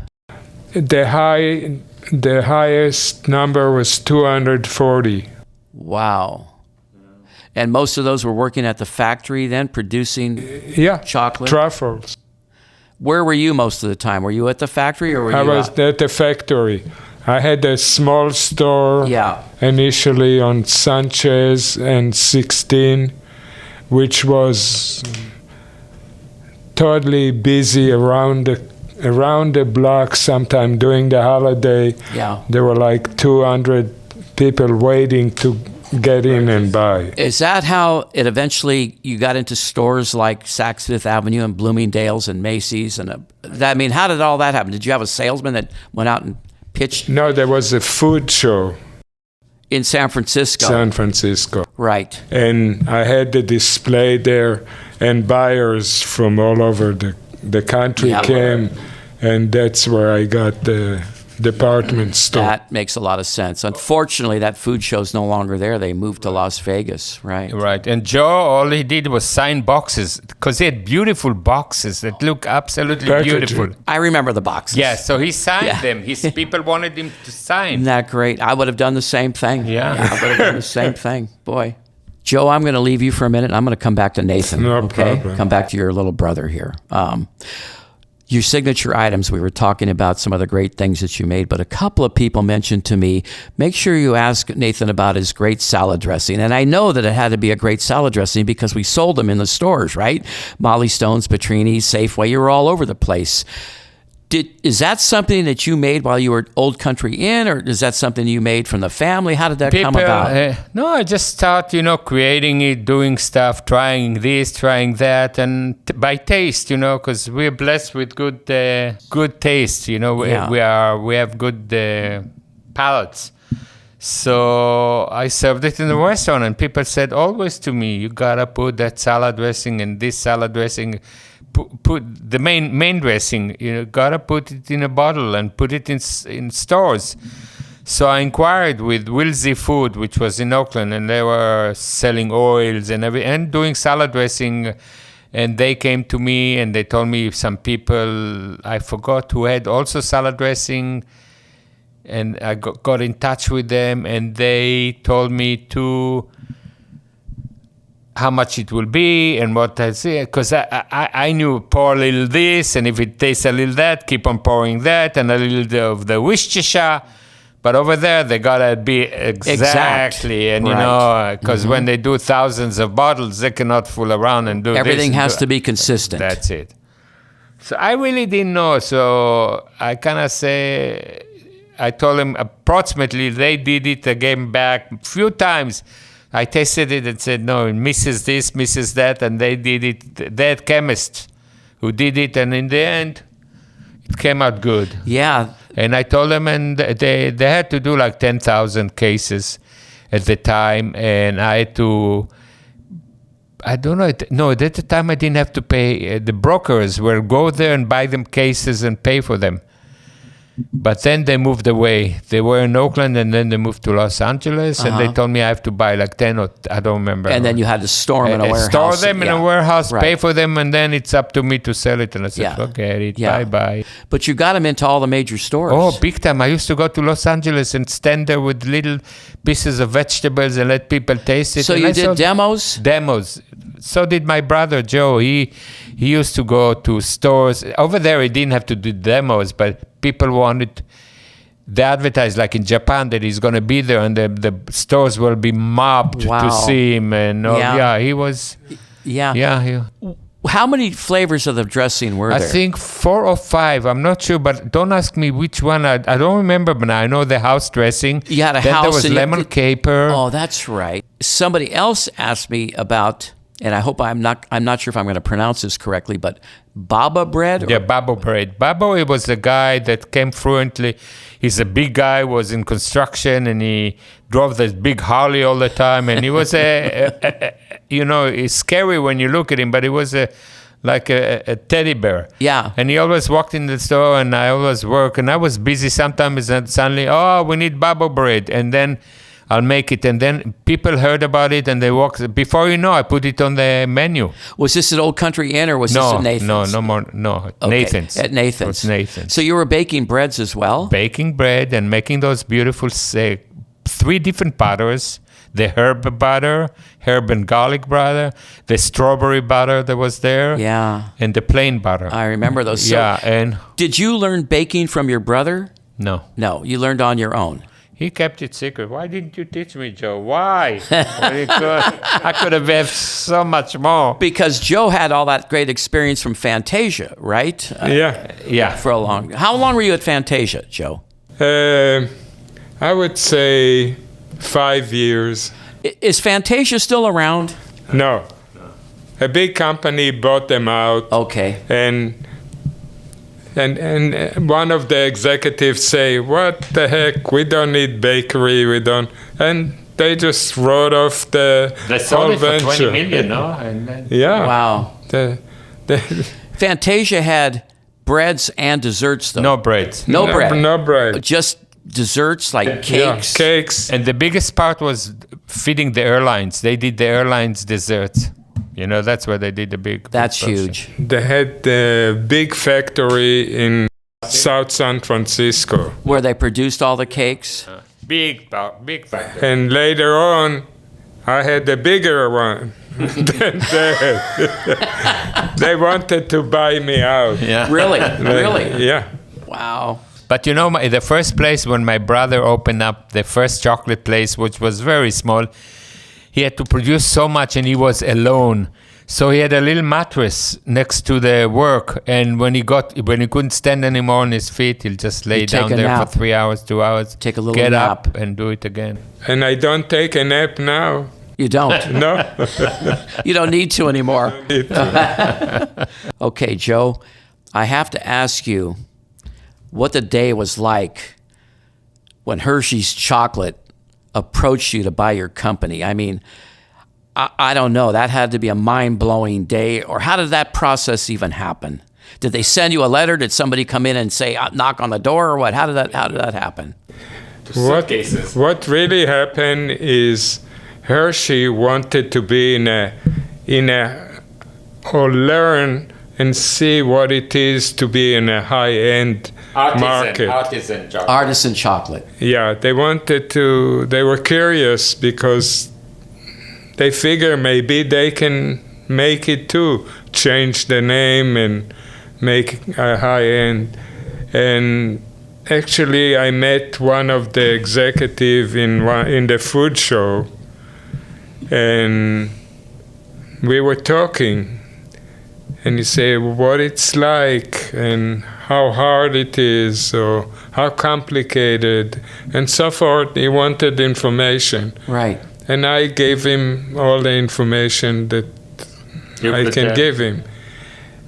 Speaker 3: The highest number was 240.
Speaker 1: Wow. And most of those were working at the factory then, producing chocolate?
Speaker 3: Truffles.
Speaker 1: Where were you most of the time? Were you at the factory, or were
Speaker 3: I
Speaker 1: you
Speaker 3: was at the factory. I had a small store initially on Sanchez and 16, which was totally busy around the block. Sometime during the holiday, there were like 200 people waiting to get in and buy.
Speaker 1: Is that how it eventually you got into stores like Saks Fifth Avenue and Bloomingdale's and Macy's I mean, how did all that happen? Did you have a salesman that went out and pitched?
Speaker 3: No, there was a food show
Speaker 1: in San Francisco. Right.
Speaker 3: And I had the display there, and buyers from all over the country came, and that's where I got the department store.
Speaker 1: That makes a lot of sense. Unfortunately, that food show's no longer there. They moved to Las Vegas, right?
Speaker 2: Right. And Joe, all he did was sign boxes because he had beautiful boxes that look absolutely beautiful.
Speaker 1: I remember the boxes.
Speaker 2: Yeah, so he signed them. His people wanted him to sign.
Speaker 1: Isn't that great? I would have done the same thing.
Speaker 2: Yeah.
Speaker 1: I would have done the same thing. Boy. Joe, I'm going to leave you for a minute. I'm going to come back to Nathan.
Speaker 3: No problem.
Speaker 1: Come back to your little brother here. Your signature items, we were talking about some of the great things that you made, but a couple of people mentioned to me, make sure you ask Nathan about his great salad dressing. And I know that it had to be a great salad dressing because we sold them in the stores, right? Molly Stone's, Petrini's, Safeway, you were all over the place. Is that something that you made while you were at Old Country Inn, or is that something you made from the family? How did that come about?
Speaker 2: No, I just started, creating it, doing stuff, trying this, trying that, and by taste, because we're blessed with good taste. We have good palates. So I served it in the restaurant, and people said always to me, "You gotta put that salad dressing and this salad dressing." Put the main dressing, gotta put it in a bottle and put it in stores. So I inquired with Wilsey Food, which was in Oakland, and they were selling oils and doing salad dressing. And they came to me and they told me some people I forgot who had also salad dressing, and I got in touch with them, and they told me how much it will be and what I see, because I knew pour a little this, and if it tastes a little that, keep on pouring that, and a little of the Worcestershire. But over there, they gotta be exactly, and because when they do thousands of bottles, they cannot fool around and do
Speaker 1: everything has to be consistent.
Speaker 2: That's it. So I really didn't know. So I kind of I told them approximately they did it. I gave them back a few times. I tasted it and said, no, it misses this, misses that, and they did it. They had chemists who did it, and in the end, it came out good.
Speaker 1: Yeah.
Speaker 2: And I told them, and they had to do like 10,000 cases at the time, and I had to, I don't know, no, at the time I didn't have to pay. The brokers will go there and buy them cases and pay for them. But then they moved away. They were in Oakland, and then they moved to Los Angeles, and they told me I have to buy like 10 or I don't remember.
Speaker 1: And then you had to store them in a warehouse.
Speaker 2: Store them in a warehouse, pay for them, and then it's up to me to sell it. And I said, forget it, bye-bye.
Speaker 1: But you got them into all the major stores.
Speaker 2: Oh, big time. I used to go to Los Angeles and stand there with little pieces of vegetables and let people taste it.
Speaker 1: So you did demos?
Speaker 2: Demos. So did my brother, Joe. He used to go to stores. Over there, he didn't have to do demos, but people wanted, they advertised like in Japan that he's going to be there, and the stores will be mobbed to see him. And he was. Yeah.
Speaker 1: How many flavors of the dressing were there?
Speaker 2: I think 4 or 5. I'm not sure, but don't ask me which one. I don't remember, but I know the house dressing.
Speaker 1: You had a
Speaker 2: then
Speaker 1: house.
Speaker 2: There was lemon caper.
Speaker 1: Oh, that's right. Somebody else asked me about, and I hope I'm not sure if I'm going to pronounce this correctly, but Baba bread?
Speaker 2: Yeah, Baba bread. Baba, he was the guy that came fluently. He's a big guy, was in construction, and he drove this big Harley all the time. And he was it's scary when you look at him, but he was like a teddy bear.
Speaker 1: Yeah.
Speaker 2: And he always walked in the store, and I always work, and I was busy sometimes, and suddenly, we need Baba bread. And then I'll make it, and then people heard about it, and they walked. Before you know, I put it on the menu.
Speaker 1: Was this at Old Country Inn, or was this at Nathan's?
Speaker 2: No,
Speaker 1: okay.
Speaker 2: Nathan's.
Speaker 1: At Nathan's.
Speaker 2: It's Nathan's.
Speaker 1: So you were baking breads as well?
Speaker 2: Baking bread and making those beautiful 3 different butters. The herb butter, herb and garlic butter, the strawberry butter that was there, and the plain butter.
Speaker 1: I remember those. So
Speaker 2: and
Speaker 1: did you learn baking from your brother?
Speaker 2: No.
Speaker 1: No, you learned on your own.
Speaker 2: He kept it secret. Why didn't you teach me, Joe? Why? I could have had so much more.
Speaker 1: Because Joe had all that great experience from Fantasia, right?
Speaker 2: Yeah.
Speaker 1: For a long. How long were you at Fantasia, Joe?
Speaker 3: I would say 5 years.
Speaker 1: Is Fantasia still around?
Speaker 3: No. A big company bought them out.
Speaker 1: Okay.
Speaker 3: And one of the executives say, "What the heck? We don't need bakery. We don't." And they just wrote off the
Speaker 2: They
Speaker 3: whole
Speaker 2: sold it for
Speaker 3: venture.
Speaker 2: 20 million, no? And then,
Speaker 3: Yeah.
Speaker 1: Wow. Fantasia had breads and desserts, though.
Speaker 2: no bread.
Speaker 1: No bread.
Speaker 3: No bread.
Speaker 1: Just desserts like
Speaker 3: Yeah,
Speaker 1: cakes.
Speaker 3: cakes.
Speaker 2: And the biggest part was feeding the airlines. They did the airlines desserts. You know, that's where they did the big.
Speaker 1: That's
Speaker 2: production.
Speaker 1: huge.
Speaker 3: They had the big factory in South San Francisco.
Speaker 1: Where they produced all the cakes.
Speaker 2: Big factory.
Speaker 3: And later on, I had a bigger one than that. They wanted to buy me out.
Speaker 2: Yeah.
Speaker 1: Really? Really?
Speaker 3: Yeah.
Speaker 1: Wow.
Speaker 2: But you know, the first place when my brother opened up the first chocolate place, which was very small, he had to produce so much and he was alone. So he had a little mattress next to the work, and when he couldn't stand anymore on his feet, he'll just lay
Speaker 1: He'd take
Speaker 2: down
Speaker 1: a
Speaker 2: there
Speaker 1: nap.
Speaker 2: for 3 hours, 2 hours,
Speaker 1: Take a little
Speaker 2: get
Speaker 1: nap.
Speaker 2: up and do it again.
Speaker 3: And I don't take a nap now.
Speaker 1: You don't.
Speaker 3: No.
Speaker 1: You don't need to anymore. Okay, Joe, I have to ask you what the day was like when Hershey's Chocolate approached you to buy your company. I mean, I don't know. That had to be a mind-blowing day. Or how did that process even happen? Did they send you a letter? Did somebody come in and say, knock on the door, or what? How did that happen?
Speaker 3: What really happened is Hershey wanted to be or learn and see what it is to be in a high-end market.
Speaker 2: Artisan chocolate.
Speaker 1: Artisan chocolate.
Speaker 3: Yeah, they were curious because they figure maybe they can make it too, change the name and make a high-end. And actually, I met one of the executive in the food show, and we were talking. And he said what it's like and how hard it is or how complicated and so forth. He wanted information.
Speaker 1: Right.
Speaker 3: And I gave him all the information that I can give him.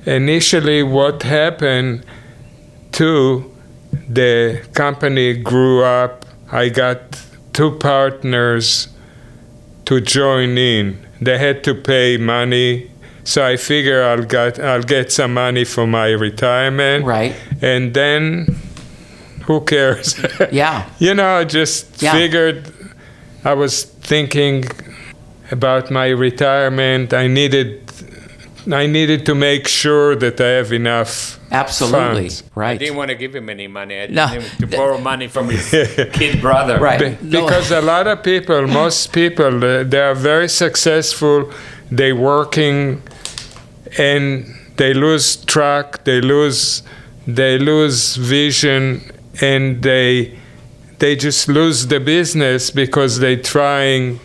Speaker 3: Initially, what happened too, the company grew up. I got 2 partners to join in. They had to pay money. So I figure I'll get some money for my retirement.
Speaker 1: Right.
Speaker 3: And then, who cares?
Speaker 1: Yeah.
Speaker 3: You know, I just figured, I was thinking about my retirement. I needed to make sure that I have enough
Speaker 1: Absolutely.
Speaker 3: funds.
Speaker 1: Right.
Speaker 2: I didn't want to give him any money. I
Speaker 1: No.
Speaker 2: didn't to borrow money from his kid brother.
Speaker 1: Right.
Speaker 3: Because a lot of people, most people, they are very successful. They're working and they lose track, they lose vision, and they just lose the business because they're trying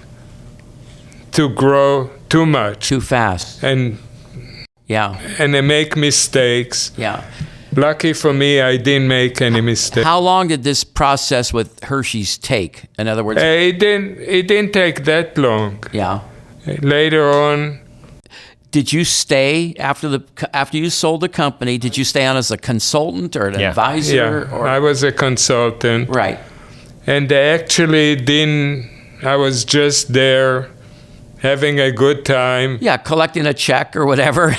Speaker 3: to grow too much.
Speaker 1: Too fast.
Speaker 3: And
Speaker 1: Yeah.
Speaker 3: they make mistakes.
Speaker 1: Yeah.
Speaker 3: Lucky for me, I didn't make any mistakes.
Speaker 1: How long did this process with Hershey's take? In other words,
Speaker 3: It didn't take that long.
Speaker 1: yeah.
Speaker 3: Later on,
Speaker 1: Did you stay after you sold the company? Did you stay on as a consultant or an advisor?
Speaker 3: yeah,
Speaker 1: Or?
Speaker 3: I was a consultant.
Speaker 1: Right.
Speaker 3: And they actually didn't, I was just there having a good time.
Speaker 1: Yeah, collecting a check or whatever.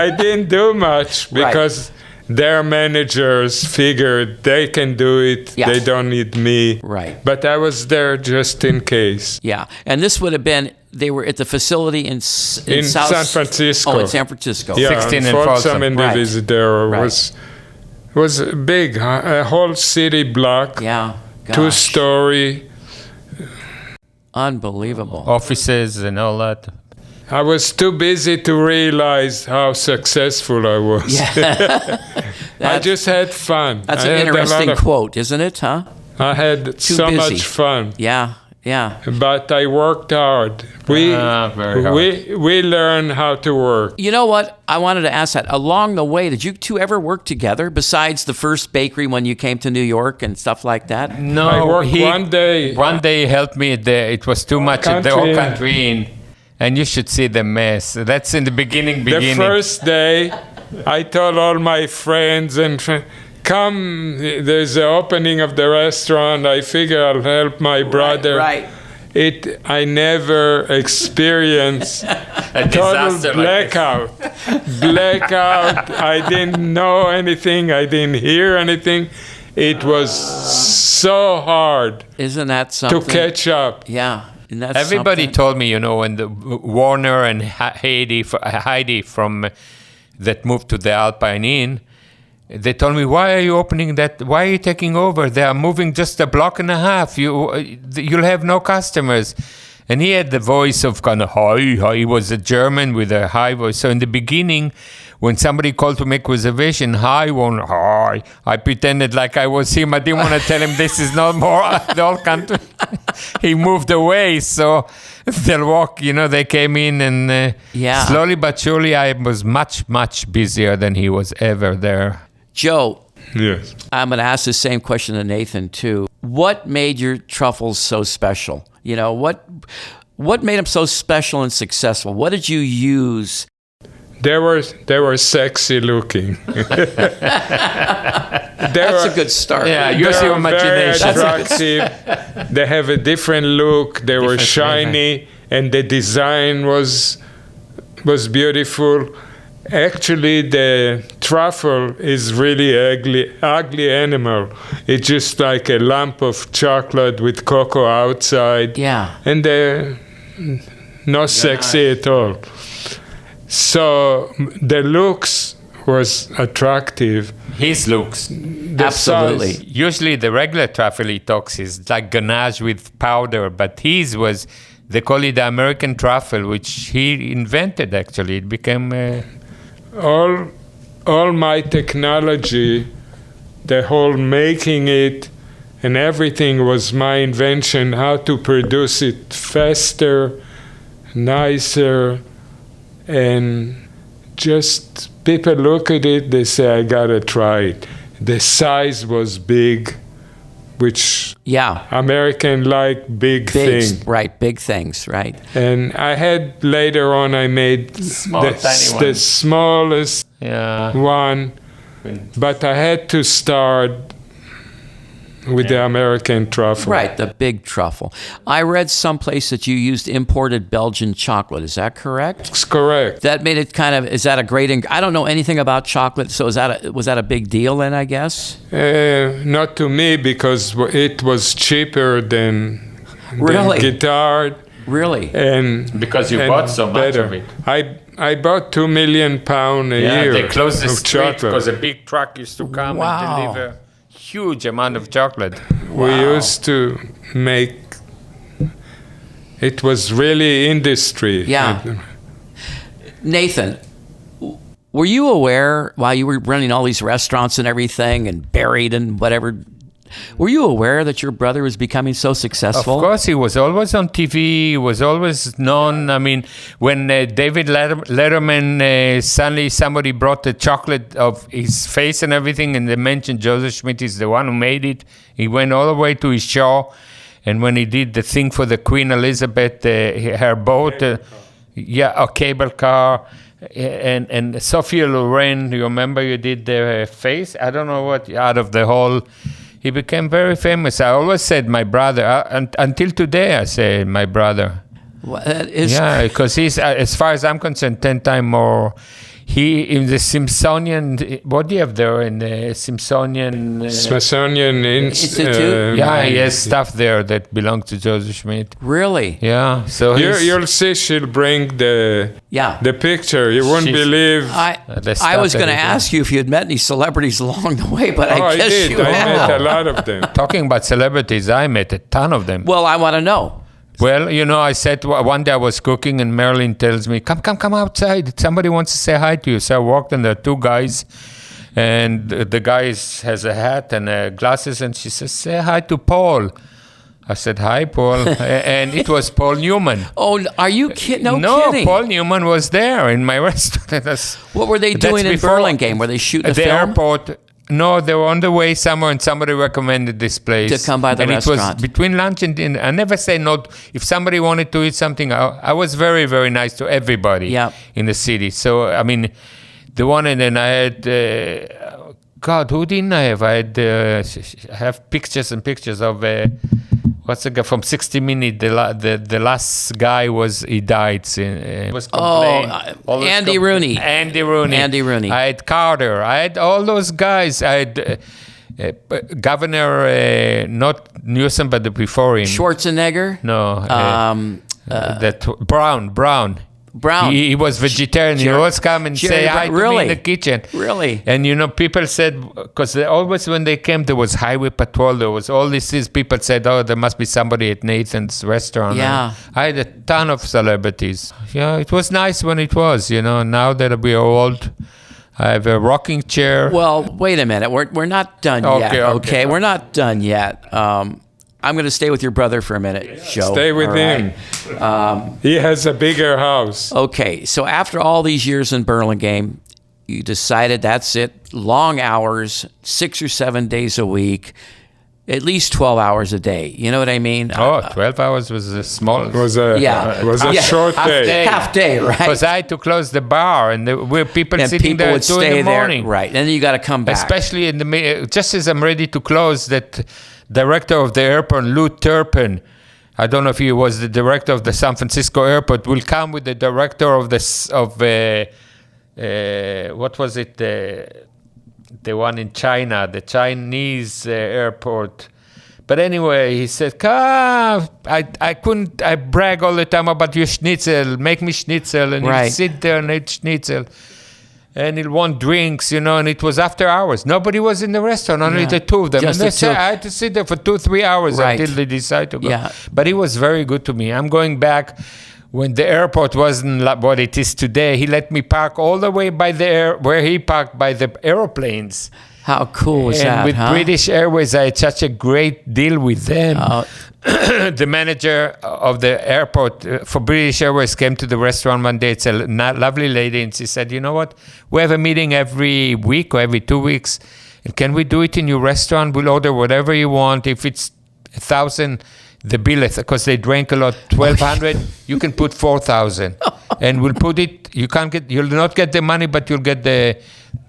Speaker 3: I didn't do much because their managers figured they can do it.
Speaker 1: Yes.
Speaker 3: They don't need me.
Speaker 1: Right.
Speaker 3: But I was there just in case.
Speaker 1: Yeah, and this would have been, they were at the facility in
Speaker 3: In
Speaker 1: South,
Speaker 3: San Francisco.
Speaker 1: Oh, in San Francisco.
Speaker 3: Yeah,
Speaker 2: 16 and
Speaker 3: Folsom
Speaker 2: Folsom.
Speaker 3: and
Speaker 1: Right.
Speaker 3: Divisadero
Speaker 1: Right.
Speaker 3: was big, a whole city block,
Speaker 1: Yeah, gosh.
Speaker 3: 2-story.
Speaker 1: Unbelievable.
Speaker 2: Offices and all that.
Speaker 3: I was too busy to realize how successful I was. I just had fun.
Speaker 1: That's
Speaker 3: I
Speaker 1: an
Speaker 3: had a lot
Speaker 1: interesting
Speaker 3: of-
Speaker 1: quote, isn't it, huh?
Speaker 3: I had so
Speaker 1: busy.
Speaker 3: much fun.
Speaker 1: Yeah. Yeah.
Speaker 3: But I worked hard.
Speaker 2: Very hard.
Speaker 3: We learned how to work.
Speaker 1: You know what? I wanted to ask that. Along the way, did you two ever work together besides the first bakery when you came to New York and stuff like that?
Speaker 2: No,
Speaker 3: I worked one day.
Speaker 2: One day he helped me. It was too much at the whole country Inn. And you should see the mess. That's in the beginning.
Speaker 3: The first day, I told all my friends come, there's the opening of the restaurant. I figure I'll help my brother.
Speaker 1: Right.
Speaker 3: I never experienced
Speaker 2: a
Speaker 3: total
Speaker 2: disaster
Speaker 3: blackout. Blackout. I didn't know anything. I didn't hear anything. It was so hard
Speaker 1: Isn't that something?
Speaker 3: to catch up.
Speaker 1: Yeah. And that's
Speaker 2: Everybody
Speaker 1: something.
Speaker 2: told me, when the Warner and Heidi from that moved to the Alpine Inn, they told me, why are you opening that? Why are you taking over? They are moving just a block and a half. You'll have no customers. And he had the voice of kind of hi. He was a German with a high voice. So in the beginning, when somebody called to make reservation, hi, I pretended like I was him. I didn't want to tell him this is not more the whole country. He moved away, so they'll walk. They came in, and slowly but surely, I was much, much busier than he was ever there.
Speaker 1: Joe,
Speaker 3: Yes.
Speaker 1: I'm going to ask the same question to Nathan too. What made your truffles so special? What made them so special and successful? What did you use?
Speaker 3: They were sexy looking.
Speaker 1: That's a good start.
Speaker 2: Yeah,
Speaker 3: They
Speaker 2: use your
Speaker 3: were very
Speaker 2: imagination.
Speaker 3: attractive. They have a different look. They were shiny, and the design was beautiful. Actually, the truffle is really ugly animal. It's just like a lump of chocolate with cocoa outside.
Speaker 1: Yeah.
Speaker 3: And they're not sexy at all. So the looks was attractive.
Speaker 2: His looks.
Speaker 3: The
Speaker 1: Absolutely.
Speaker 3: size-
Speaker 2: Usually the regular truffle he talks is like ganache with powder, but his was, they call it the American truffle, which he invented actually. It became...
Speaker 3: all my technology, the whole making it and everything was my invention, how to produce it faster, nicer, and just people look at it, they say, I gotta try it. The size was big, which American like big things.
Speaker 1: Right, big things, right.
Speaker 3: And I had, later on, I made the smallest one, but I had to start with the American truffle.
Speaker 1: Right, the big truffle. I read someplace that you used imported Belgian chocolate. Is that correct?
Speaker 3: It's correct.
Speaker 1: That made it is that a great, I don't know anything about chocolate, so was that a big deal then, I guess?
Speaker 3: Not to me, because it was cheaper than guitar.
Speaker 1: Really?
Speaker 3: And
Speaker 2: because you bought so much of it.
Speaker 3: I bought 2 million pounds a year
Speaker 2: they closed the
Speaker 3: of
Speaker 2: street
Speaker 3: chocolate.
Speaker 2: because a big truck used to come and deliver huge amount of chocolate.
Speaker 3: We used to make, it was really industry.
Speaker 1: Yeah. Nathan, were you aware while you were running all these restaurants and everything and buried and whatever, were you aware that your brother was becoming so successful?
Speaker 2: Of course, he was always on TV. He was always known. I mean, when David Letterman, suddenly somebody brought the chocolate of his face and everything, and they mentioned Joseph Schmidt is the one who made it. He went all the way to his show. And when he did the thing for the Queen Elizabeth, her boat, a cable car, and Sophia Loren, you remember you did the face? I don't know what, out of the whole... He became very famous. I always said my brother. Until today, I say my brother.
Speaker 1: Well,
Speaker 2: because he's, as far as I'm concerned, 10 times more. He in the Smithsonian. What do you have there in the Smithsonian?
Speaker 3: Smithsonian
Speaker 1: Institute.
Speaker 2: He has stuff there that belongs to Joseph Schmidt.
Speaker 1: Really?
Speaker 2: Yeah. So
Speaker 3: you'll see. She'll bring the picture. You won't believe.
Speaker 1: I was going to ask you if you had met any celebrities along the way, but I guess
Speaker 3: I did.
Speaker 1: you
Speaker 3: I
Speaker 1: have.
Speaker 3: met a lot of them.
Speaker 2: Talking about celebrities, I met a ton of them.
Speaker 1: Well, I want to know.
Speaker 2: Well, I said one day I was cooking and Marilyn tells me, come outside. Somebody wants to say hi to you. So I walked and there are two guys and the guy has a hat and glasses and she says, say hi to Paul. I said, "Hi, Paul," and it was Paul Newman.
Speaker 1: Oh, are you kidding? No kidding.
Speaker 2: Paul Newman was there in my restaurant.
Speaker 1: What were they doing in Burlingame? Were they shooting a film?
Speaker 2: Airport. No, they were on the way somewhere, and somebody recommended this place.
Speaker 1: To come by the restaurant.
Speaker 2: And it was between lunch and dinner. I never say no. If somebody wanted to eat something, I was very, very nice to everybody in the city. So, I mean, the one, and then I had, God, who didn't I have? I had, I have pictures and pictures of, what's the guy from 60 Minutes? The last guy he died. Was
Speaker 1: Andy Rooney.
Speaker 2: Andy Rooney. I had Carter. I had all those guys. I had Governor, not Newsom, but the before him.
Speaker 1: Schwarzenegger?
Speaker 2: No. That Brown. He was vegetarian. He always come and say hi to me in the kitchen.
Speaker 1: Really?
Speaker 2: And people said, because always when they came, there was highway patrol. There was all these people said, "Oh, there must be somebody at Nathan's restaurant."
Speaker 1: Yeah.
Speaker 2: And I had a ton of celebrities. Yeah, it was nice when it was. Now that we are old, I have a rocking chair.
Speaker 1: Well, wait a minute. We're not done yet. Okay, we're not done yet. I'm going to stay with your brother for a minute, Joe.
Speaker 3: Stay with him. He has a bigger house.
Speaker 1: Okay, so after all these years in Burlingame, you decided that's it. Long hours, 6 or 7 days a week, at least 12 hours a day. You know what I mean?
Speaker 2: 12 hours was a small...
Speaker 3: Was a short day.
Speaker 1: Half day, right?
Speaker 2: Because I had to close the bar, and there were people sitting there at 2 in the morning.
Speaker 1: Right, and then you got to come back.
Speaker 2: Especially in just as I'm ready to close, that director of the airport, Lou Turpin, I don't know if he was the director of the San Francisco airport, will come with the director of what was it, the one in China, the Chinese airport. But anyway, he said, I brag all the time about your schnitzel, make me schnitzel, and he'd sit there and eat schnitzel. And he'll want drinks, and it was after hours. Nobody was in the restaurant, only the two of them.
Speaker 1: Just
Speaker 2: and they said, I had to sit there for 2-3 hours until they decide to go.
Speaker 1: Yeah.
Speaker 2: But he was very good to me. I'm going back when the airport wasn't like what it is today. He let me park all the way by where he parked by the airplanes.
Speaker 1: How cool was that?
Speaker 2: And with British Airways, I had such a great deal with them. The manager of the airport for British Airways came to the restaurant one day. It's a lovely lady, and she said, "You know what? We have a meeting every week or every 2 weeks, and can we do it in your restaurant? We'll order whatever you want. If it's 1,000, the bill, because they drank a lot, 1,200, you can put 4,000, and we'll put it. You'll not get the money, but you'll get the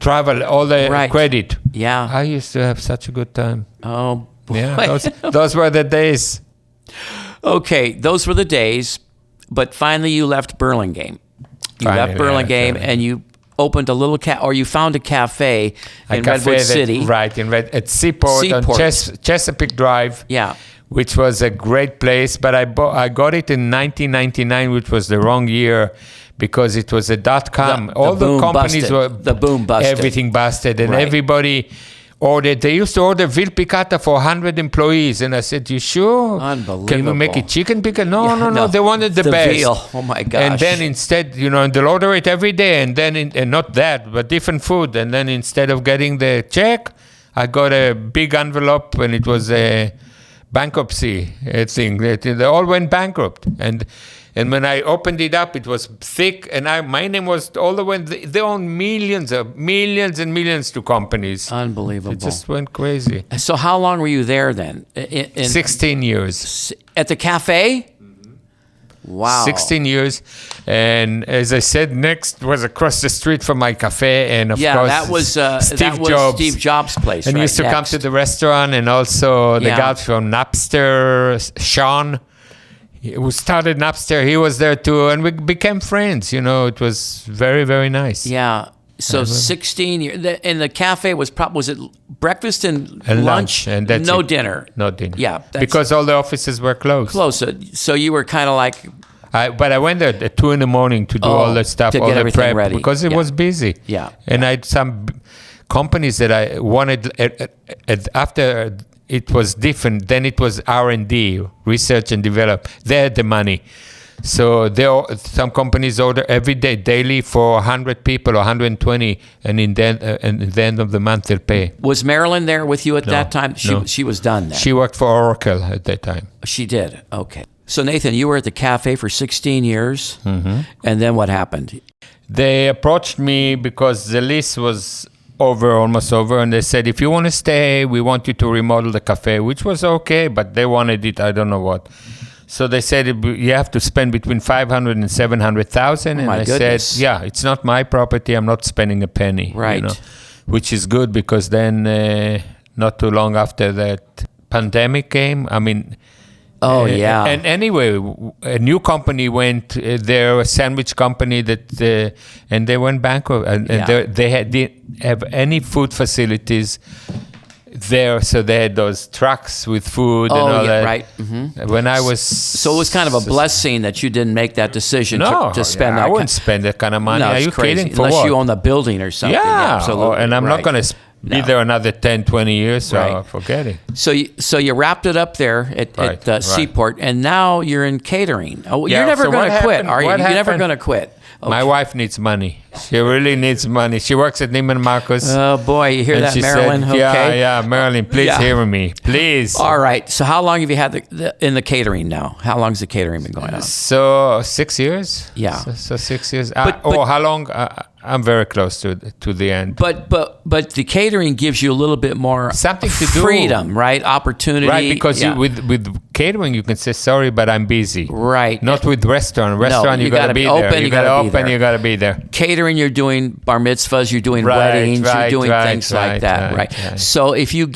Speaker 2: travel, all the credit."
Speaker 1: Yeah,
Speaker 2: I used to have such a good time.
Speaker 1: Oh.
Speaker 2: Yeah, those were the days.
Speaker 1: Okay, those were the days, but finally you left Burlingame. Left Burlingame and you opened a little or you found a cafe in Redwood City.
Speaker 2: At Seaport. On Chesapeake Drive.
Speaker 1: Yeah.
Speaker 2: Which was a great place, but I got it in 1999, which was the wrong year, because it was a .com. All the companies
Speaker 1: the boom busted.
Speaker 2: Everything busted, and everybody ordered. They used to order veal piccata for 100 employees, and I said, "You sure?
Speaker 1: Unbelievable.
Speaker 2: Can we make it chicken piccata?" No. They wanted the best.
Speaker 1: Veal. Oh my gosh.
Speaker 2: And then instead, they'll order it every day, and then and not that, but different food. And then instead of getting the check, I got a big envelope, and it was a bankruptcy thing. They all went bankrupt, and when I opened it up, it was thick, and my name was all the way. They own millions and millions to companies.
Speaker 1: Unbelievable!
Speaker 2: It just went crazy.
Speaker 1: So how long were you there then?
Speaker 2: 16 years
Speaker 1: at the cafe. Wow.
Speaker 2: 16 years, and as I said, next was across the street from my cafe, and of course
Speaker 1: that was Steve Jobs' place.
Speaker 2: And he used to come to the restaurant, and also the guy from Napster, Sean, who started Napster, he was there too, and we became friends. It was very, very nice.
Speaker 1: Yeah. So 16 years, and the cafe was it breakfast and lunch,
Speaker 2: and that's
Speaker 1: no dinner.
Speaker 2: No dinner.
Speaker 1: Yeah,
Speaker 2: because all the offices were closed.
Speaker 1: So you were kind of like.
Speaker 2: But I went there at 2 a.m. to do all the stuff, all the prep,
Speaker 1: ready.
Speaker 2: Because it was busy.
Speaker 1: Yeah.
Speaker 2: And I had some companies that I wanted after. It was different. Then it was R&D, research and develop. They had the money. So some companies order every day, daily, for 100 people or 120, and at the end of the month they'll pay.
Speaker 1: Was Marilyn there with you at that time?
Speaker 2: No.
Speaker 1: She was done then.
Speaker 2: She worked for Oracle at that time.
Speaker 1: She did. Okay. So Nathan, you were at the cafe for 16 years, and then what happened?
Speaker 2: They approached me because the lease was almost over, and they said, if you want to stay, we want you to remodel the cafe, which was okay, but they wanted it, I don't know what. So they said, you have to spend between 500 and 700,000. And I said, yeah, it's not my property. I'm not spending a penny.
Speaker 1: Right.
Speaker 2: Which is good, because then not too long after that, pandemic came. I mean,
Speaker 1: yeah.
Speaker 2: And anyway, a new company went. They're a sandwich company and they went bankrupt. And they didn't have any food facilities there, so they had those trucks with food and all that.
Speaker 1: Right. Mm-hmm.
Speaker 2: When I was
Speaker 1: so it was kind of a blessing that you didn't make that decision to spend.
Speaker 2: I wouldn't spend that kind of money.
Speaker 1: No,
Speaker 2: Are you
Speaker 1: crazy.
Speaker 2: kidding? For
Speaker 1: Unless
Speaker 2: what?
Speaker 1: you own the building or something.
Speaker 2: Yeah,
Speaker 1: absolutely.
Speaker 2: and I'm not going to be there another 10, 20 years, so forget it.
Speaker 1: So you wrapped it up there at Seaport, and now you're in catering. Oh, you're never going to quit, are you? You're never going to quit. Okay.
Speaker 2: My wife needs money. She really needs money. She works at Neiman Marcus.
Speaker 1: Oh, boy. You hear that, Marilyn?
Speaker 2: Said, yeah, Marilyn, please hear me. Please.
Speaker 1: All right. So how long have you had in the catering now? How long has the catering been going on?
Speaker 2: So 6 years.
Speaker 1: Yeah.
Speaker 2: So 6 years. How long? I'm very close to the end.
Speaker 1: But the catering gives you a little bit more
Speaker 2: something to do,
Speaker 1: freedom, right? Opportunity,
Speaker 2: right? Because with catering you can say sorry, but I'm busy,
Speaker 1: right?
Speaker 2: Not with restaurant. Restaurant, you got to be there. You got to open. You got to be there.
Speaker 1: Catering, you're doing bar mitzvahs, you're doing weddings, you're doing things like that, right? So if you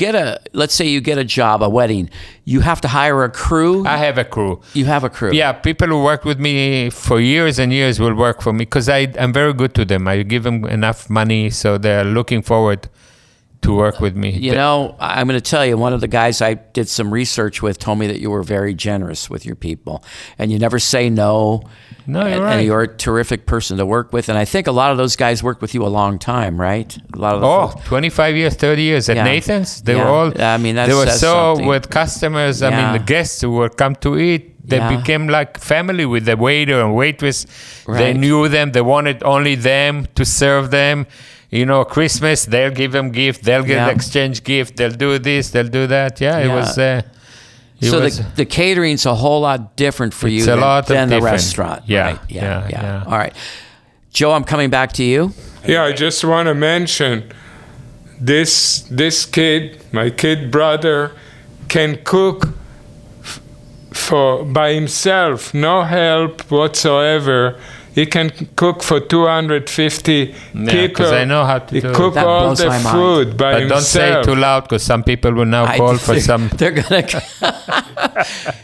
Speaker 1: let's say you get a job, a wedding, you have to hire a crew.
Speaker 2: I have a crew.
Speaker 1: You have a crew.
Speaker 2: Yeah, people who worked with me for years and years will work for me because I'm very good to them. I give them enough money, so they're looking forward to work with me.
Speaker 1: You know, I'm going to tell you, one of the guys I did some research with told me that you were very generous with your people, and you never say no.
Speaker 2: No, you're right.
Speaker 1: And you're a terrific person to work with, and I think a lot of those guys worked with you a long time, right? A lot of
Speaker 2: 25 years, 30 years at Nathan's. They were all.
Speaker 1: I mean,
Speaker 2: they were
Speaker 1: something.
Speaker 2: with customers. I mean, the guests who would come to eat. They became like family with the waiter and waitress. Right. They knew them. They wanted only them to serve them. You know, Christmas, they'll give them gift. They'll get exchange gift. They'll do this. They'll do that. It was.
Speaker 1: The catering's a whole lot different for you than the restaurant.
Speaker 2: Yeah,
Speaker 1: right?
Speaker 2: Yeah.
Speaker 1: All right. Joe, I'm coming back to you.
Speaker 3: Yeah, I just want to mention this kid, my kid brother, can cook by himself, no help whatsoever. He can cook for 250 people.
Speaker 2: Because I know how to do it.
Speaker 3: He cook all the food by himself.
Speaker 2: But don't say it too loud, because some people will now call for some.
Speaker 1: They're gonna.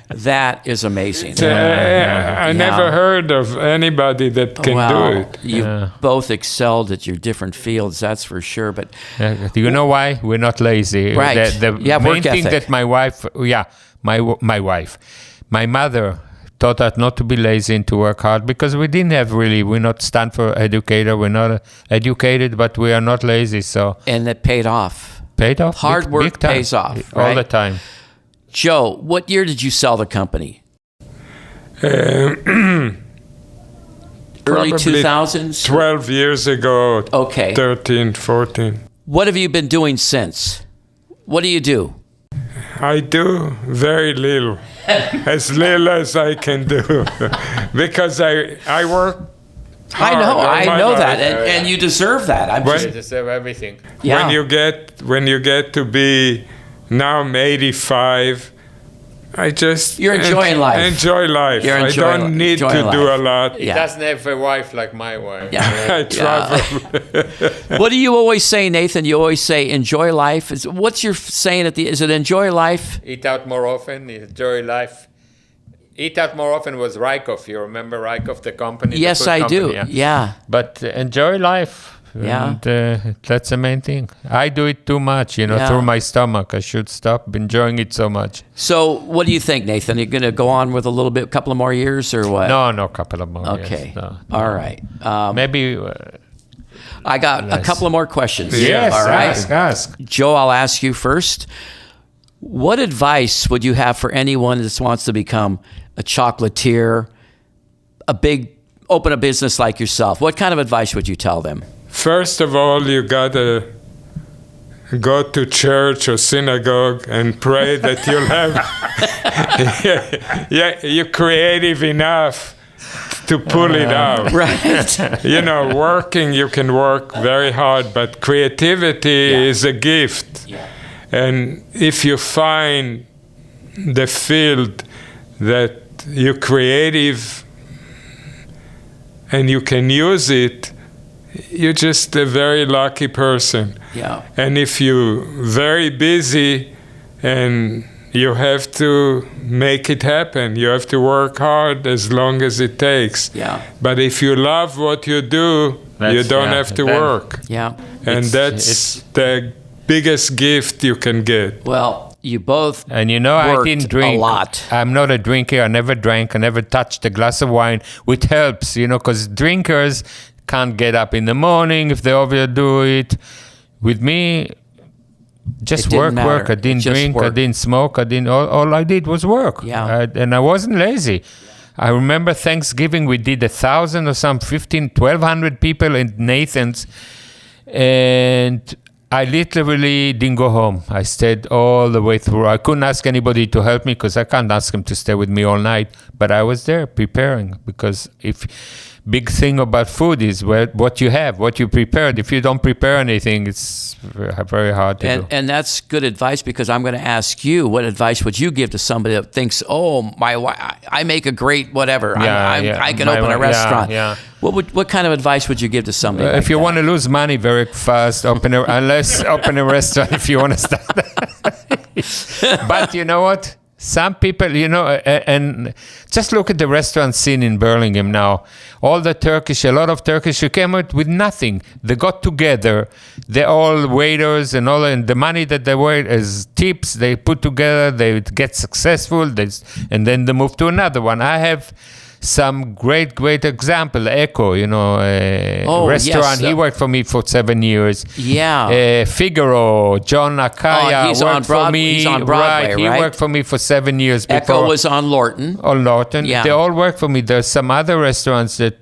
Speaker 1: That is amazing.
Speaker 3: I never heard of anybody that can do it.
Speaker 1: You both excelled at your different fields, that's for sure. But
Speaker 2: do you know why? We're not lazy.
Speaker 1: Right.
Speaker 2: The main thing that my wife, my mother taught us not to be lazy and to work hard, because we're not Stanford educator, we're not educated, but we are not lazy. So
Speaker 1: and it paid off. Hard work pays off.
Speaker 2: All the time.
Speaker 1: Joe, what year did you sell the company? Early 2000s?
Speaker 3: 12 years ago.
Speaker 1: Okay.
Speaker 3: 13, 14.
Speaker 1: What have you been doing since? What do you do?
Speaker 3: I do very little. As little as I can do. Because I work hard.
Speaker 1: I know that. And you deserve that.
Speaker 2: You deserve everything.
Speaker 1: Yeah.
Speaker 3: When you get to be now I'm 85,
Speaker 1: you're enjoying life.
Speaker 3: Enjoy life.
Speaker 1: I
Speaker 3: don't need to do a lot.
Speaker 2: He doesn't have a wife like my wife.
Speaker 1: Yeah.
Speaker 3: I travel.
Speaker 1: What do you always say, Nathan? You always say enjoy life. What's your saying is it enjoy life?
Speaker 2: Eat out more often, enjoy life. Eat out more often was Rykov. You remember Rykov, the company?
Speaker 1: Yes, I do. Yeah.
Speaker 2: But enjoy life.
Speaker 1: Yeah.
Speaker 2: And that's the main thing. I do it too much, through my stomach. I should stop enjoying it so much.
Speaker 1: So what do you think, Nathan? Are you going to go on with a couple of more years or what?
Speaker 2: No, couple of more years.
Speaker 1: Okay.
Speaker 2: No.
Speaker 1: All right.
Speaker 2: Maybe.
Speaker 1: I got a couple of more questions.
Speaker 2: Yes,
Speaker 1: all right.
Speaker 2: ask.
Speaker 1: Joe, I'll ask you first. What advice would you have for anyone that wants to become a chocolatier, open a business like yourself, what kind of advice would you tell them?
Speaker 3: First of all, you gotta go to church or synagogue and pray that you'll have you're creative enough to pull it out.
Speaker 1: Right.
Speaker 3: Working, you can work very hard, but creativity is a gift.
Speaker 1: Yeah.
Speaker 3: And if you find the field that you're creative and you can use it, you're just a very lucky person.
Speaker 1: Yeah.
Speaker 3: And if you're very busy and you have to make it happen, you have to work hard as long as it takes.
Speaker 1: Yeah.
Speaker 3: But if you love what you do, you don't have to work.
Speaker 1: Yeah.
Speaker 3: And that's the biggest gift you can get.
Speaker 1: Well, you both
Speaker 2: And I didn't drink
Speaker 1: a lot.
Speaker 2: I'm not a drinker. I never drank. I never touched a glass of wine, which helps, because drinkers can't get up in the morning if they overdo it. With me, just
Speaker 1: It didn't
Speaker 2: work.
Speaker 1: matter.
Speaker 2: I didn't
Speaker 1: Just
Speaker 2: drink. I
Speaker 1: work.
Speaker 2: didn't smoke. All I did was work.
Speaker 1: Yeah.
Speaker 2: And I wasn't lazy. I remember Thanksgiving, we did 1,000 or some 1,200 people in Nathan's. And I literally didn't go home. I stayed all the way through. I couldn't ask anybody to help me because I can't ask them to stay with me all night. But I was there preparing, because big thing about food is what you have, what you prepared. If you don't prepare anything, it's very hard to do.
Speaker 1: And that's good advice, because I'm going to ask you, what advice would you give to somebody that thinks, I make a great whatever. I can open a restaurant.
Speaker 2: Yeah.
Speaker 1: What kind of advice would you give to somebody like
Speaker 2: if you
Speaker 1: that?
Speaker 2: want to lose money very fast, open a restaurant if you want to start. But you know what? Some people, and just look at the restaurant scene in Burlingame now. A lot of Turkish who came out with nothing. They got together. They're all waiters and the money that they were as tips, they put together, they get successful, and then they move to another one. I have some great example. Echo, restaurant.
Speaker 1: Yes.
Speaker 2: He worked for me for 7 years.
Speaker 1: Yeah.
Speaker 2: Figaro, John Akaya
Speaker 1: he's
Speaker 2: worked
Speaker 1: on
Speaker 2: for me.
Speaker 1: He's on Broadway,
Speaker 2: He worked for me for 7 years before.
Speaker 1: Echo was on Lorton.
Speaker 2: On Lorton.
Speaker 1: Yeah.
Speaker 2: They all work for me. There's some other restaurants that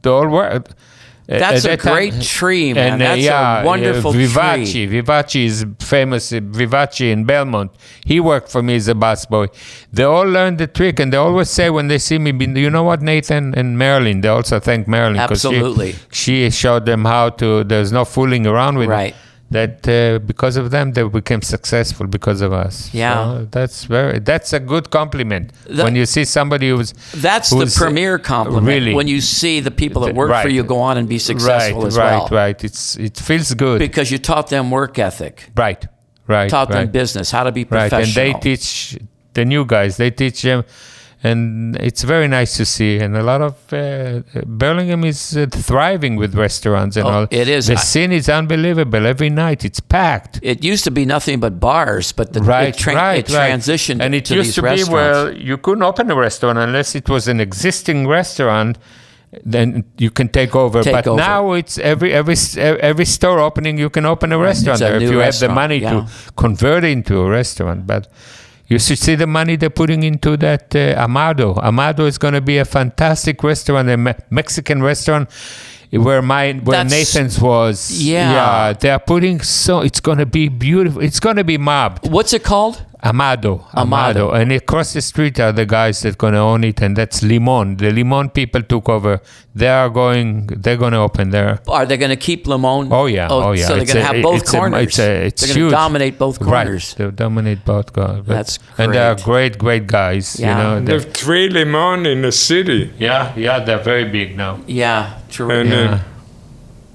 Speaker 2: they all work.
Speaker 1: That's a great tree, man.
Speaker 2: And,
Speaker 1: That's a wonderful
Speaker 2: Vivaci.
Speaker 1: tree.
Speaker 2: Vivaci is famous. Vivaci in Belmont. He worked for me as a busboy. They all learned the trick, and they always say when they see me, you know what, Nathan and Marilyn, they also thank Marilyn.
Speaker 1: Absolutely.
Speaker 2: She showed them how to, there's no fooling around with
Speaker 1: Right.
Speaker 2: it. That because of them, they became successful because of us.
Speaker 1: Yeah.
Speaker 2: So that's a good compliment. When you see somebody
Speaker 1: That's the premier compliment.
Speaker 2: really,
Speaker 1: when you see the people that work for you go on and be successful as well.
Speaker 2: Right. It feels good.
Speaker 1: Because you taught them work ethic.
Speaker 2: Right.
Speaker 1: Taught them business, how to be professional.
Speaker 2: Right, and they teach the new guys. They teach them, and it's very nice to see. And a lot of Burlingame is thriving with restaurants and all.
Speaker 1: It is.
Speaker 2: The scene is unbelievable. Every night it's packed.
Speaker 1: It used to be nothing but bars, but it transitioned
Speaker 2: and it
Speaker 1: to
Speaker 2: used
Speaker 1: these
Speaker 2: to
Speaker 1: restaurants.
Speaker 2: be where you couldn't open a restaurant unless it was an existing restaurant. Then you can take over. Now it's every store opening, you can open a restaurant there if you have the money to convert it into a restaurant. But you should see the money they're putting into that Amado. Amado is going to be a fantastic restaurant, a Mexican restaurant where Nathan's was.
Speaker 1: Yeah.
Speaker 2: They are putting it's going to be beautiful. It's going to be mobbed.
Speaker 1: What's it called?
Speaker 2: Amado. And across the street are the guys that are going to own it, and that's Limon. The Limon people took over. They're going to open there.
Speaker 1: Are they going to keep Limon?
Speaker 2: Oh, yeah.
Speaker 1: So they're going to have both corners.
Speaker 2: It's
Speaker 1: they're going to dominate both corners.
Speaker 2: Right. They'll dominate both corners.
Speaker 1: That's great.
Speaker 2: And they are great guys.
Speaker 1: Yeah.
Speaker 3: They have 3 Limon in the city.
Speaker 2: Yeah, they're very big now.
Speaker 1: Yeah, true.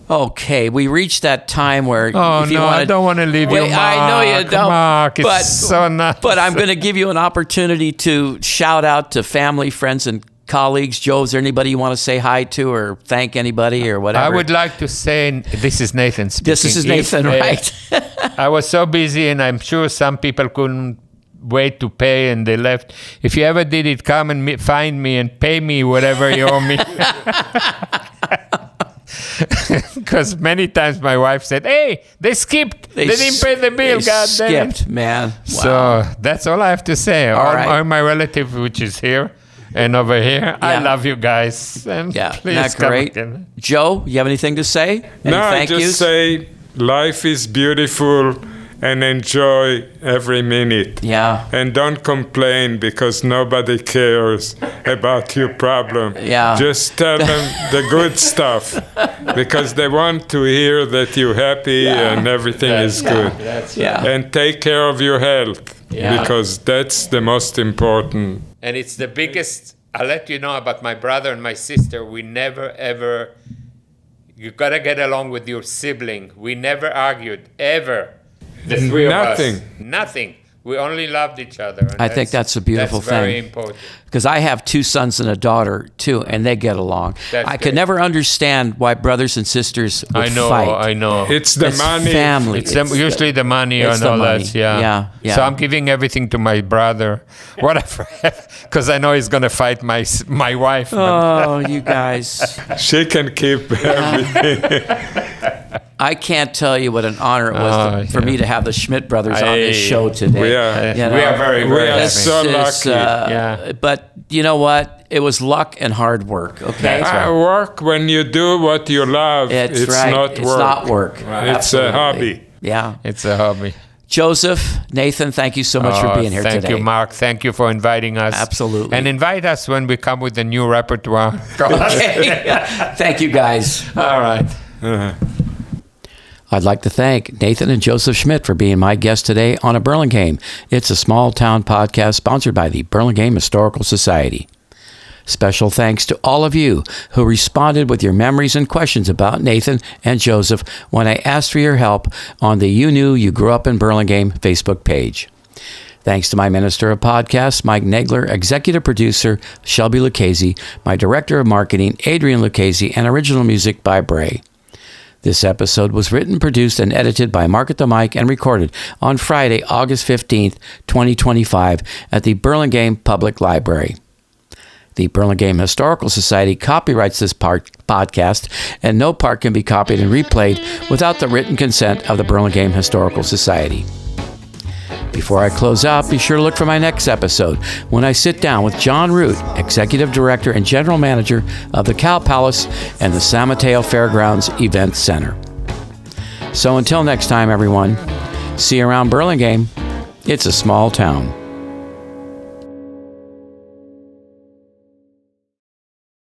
Speaker 1: Okay, we reached that time where
Speaker 2: I don't want to leave you.
Speaker 1: I know you don't.
Speaker 2: Mark, it's so nice.
Speaker 1: But I'm going to give you an opportunity to shout out to family, friends, and colleagues. Joe, is there anybody you want to say hi to or thank anybody or whatever?
Speaker 2: I would like to say, this is Nathan speaking.
Speaker 1: This is Nathan, right?
Speaker 2: I was so busy, and I'm sure some people couldn't wait to pay and they left. If you ever did it, come and find me and pay me whatever you owe me. Because many times my wife said, "Hey, they skipped. They didn't pay the bill. God damn it."
Speaker 1: Man. Wow.
Speaker 2: So that's all I have to say.
Speaker 1: All right.
Speaker 2: All my relative, which is here, And over here, I love you guys. And please
Speaker 1: that's
Speaker 2: come
Speaker 1: great.
Speaker 2: again.
Speaker 1: Joe, you have anything to say? Any
Speaker 3: I
Speaker 1: thank
Speaker 3: just
Speaker 1: yous?
Speaker 3: say life is beautiful and enjoy every minute.
Speaker 1: Yeah.
Speaker 3: And don't complain because nobody cares about your problem.
Speaker 1: Yeah.
Speaker 3: Just tell them the good stuff because they want to hear that you're happy and everything is good. And take care of your health because that's the most important.
Speaker 2: And it's the biggest. I'll let you know about my brother and my sister. We never, ever. You gotta get along with your sibling. We never argued, ever. The three of us. Nothing. We only loved each other. And
Speaker 1: I think that's a beautiful
Speaker 2: that's very
Speaker 1: thing.
Speaker 2: important.
Speaker 1: Because I have 2 sons and a daughter, too, and they get along. I could never understand why brothers and sisters would fight.
Speaker 2: I know.
Speaker 3: It's the money.
Speaker 1: Family.
Speaker 2: It's usually the money
Speaker 1: it's
Speaker 2: and
Speaker 1: the
Speaker 2: all
Speaker 1: money.
Speaker 2: that. Yeah.
Speaker 1: Yeah.
Speaker 2: So I'm giving everything to my brother, whatever, because I know he's gonna fight my wife.
Speaker 1: Oh, you guys.
Speaker 3: She can keep everything.
Speaker 1: I can't tell you what an honor it was for me to have the Schmidt brothers on this show today.
Speaker 3: We are,
Speaker 1: You know,
Speaker 2: we are very, very happy.
Speaker 3: so lucky.
Speaker 1: But you know what? It was luck and hard work, okay?
Speaker 3: Work when you do what you love.
Speaker 1: It's
Speaker 3: right.
Speaker 1: not work. It's not work.
Speaker 3: It's a hobby.
Speaker 1: Yeah.
Speaker 2: It's a hobby.
Speaker 1: Joseph, Nathan, thank you so much for being here today.
Speaker 2: Thank you, Mark. Thank you for inviting us.
Speaker 1: Absolutely.
Speaker 2: And invite us when we come with a new repertoire.
Speaker 1: Okay. Thank you, guys.
Speaker 2: All right.
Speaker 1: I'd like to thank Nathan and Joseph Schmidt for being my guest today on A Burlingame. It's a small town podcast sponsored by the Burlingame Historical Society. Special thanks to all of you who responded with your memories and questions about Nathan and Joseph when I asked for your help on the You Knew You Grew Up in Burlingame Facebook page. Thanks to my Minister of Podcasts, Mike Nagler, Executive Producer, Shelby Lucchese, my Director of Marketing, Adrian Lucchese, and original music by Bray. This episode was written, produced, and edited by Mark at the Mic and recorded on Friday, August 15th, 2025 at the Burlingame Public Library. The Burlingame Historical Society copyrights this podcast, and no part can be copied and replayed without the written consent of the Burlingame Historical Society. Before I close out, be sure to look for my next episode when I sit down with John Root, Executive Director and General Manager of the Cow Palace and the San Mateo Fairgrounds Events Center. So until next time, everyone, see you around Burlingame. It's a small town.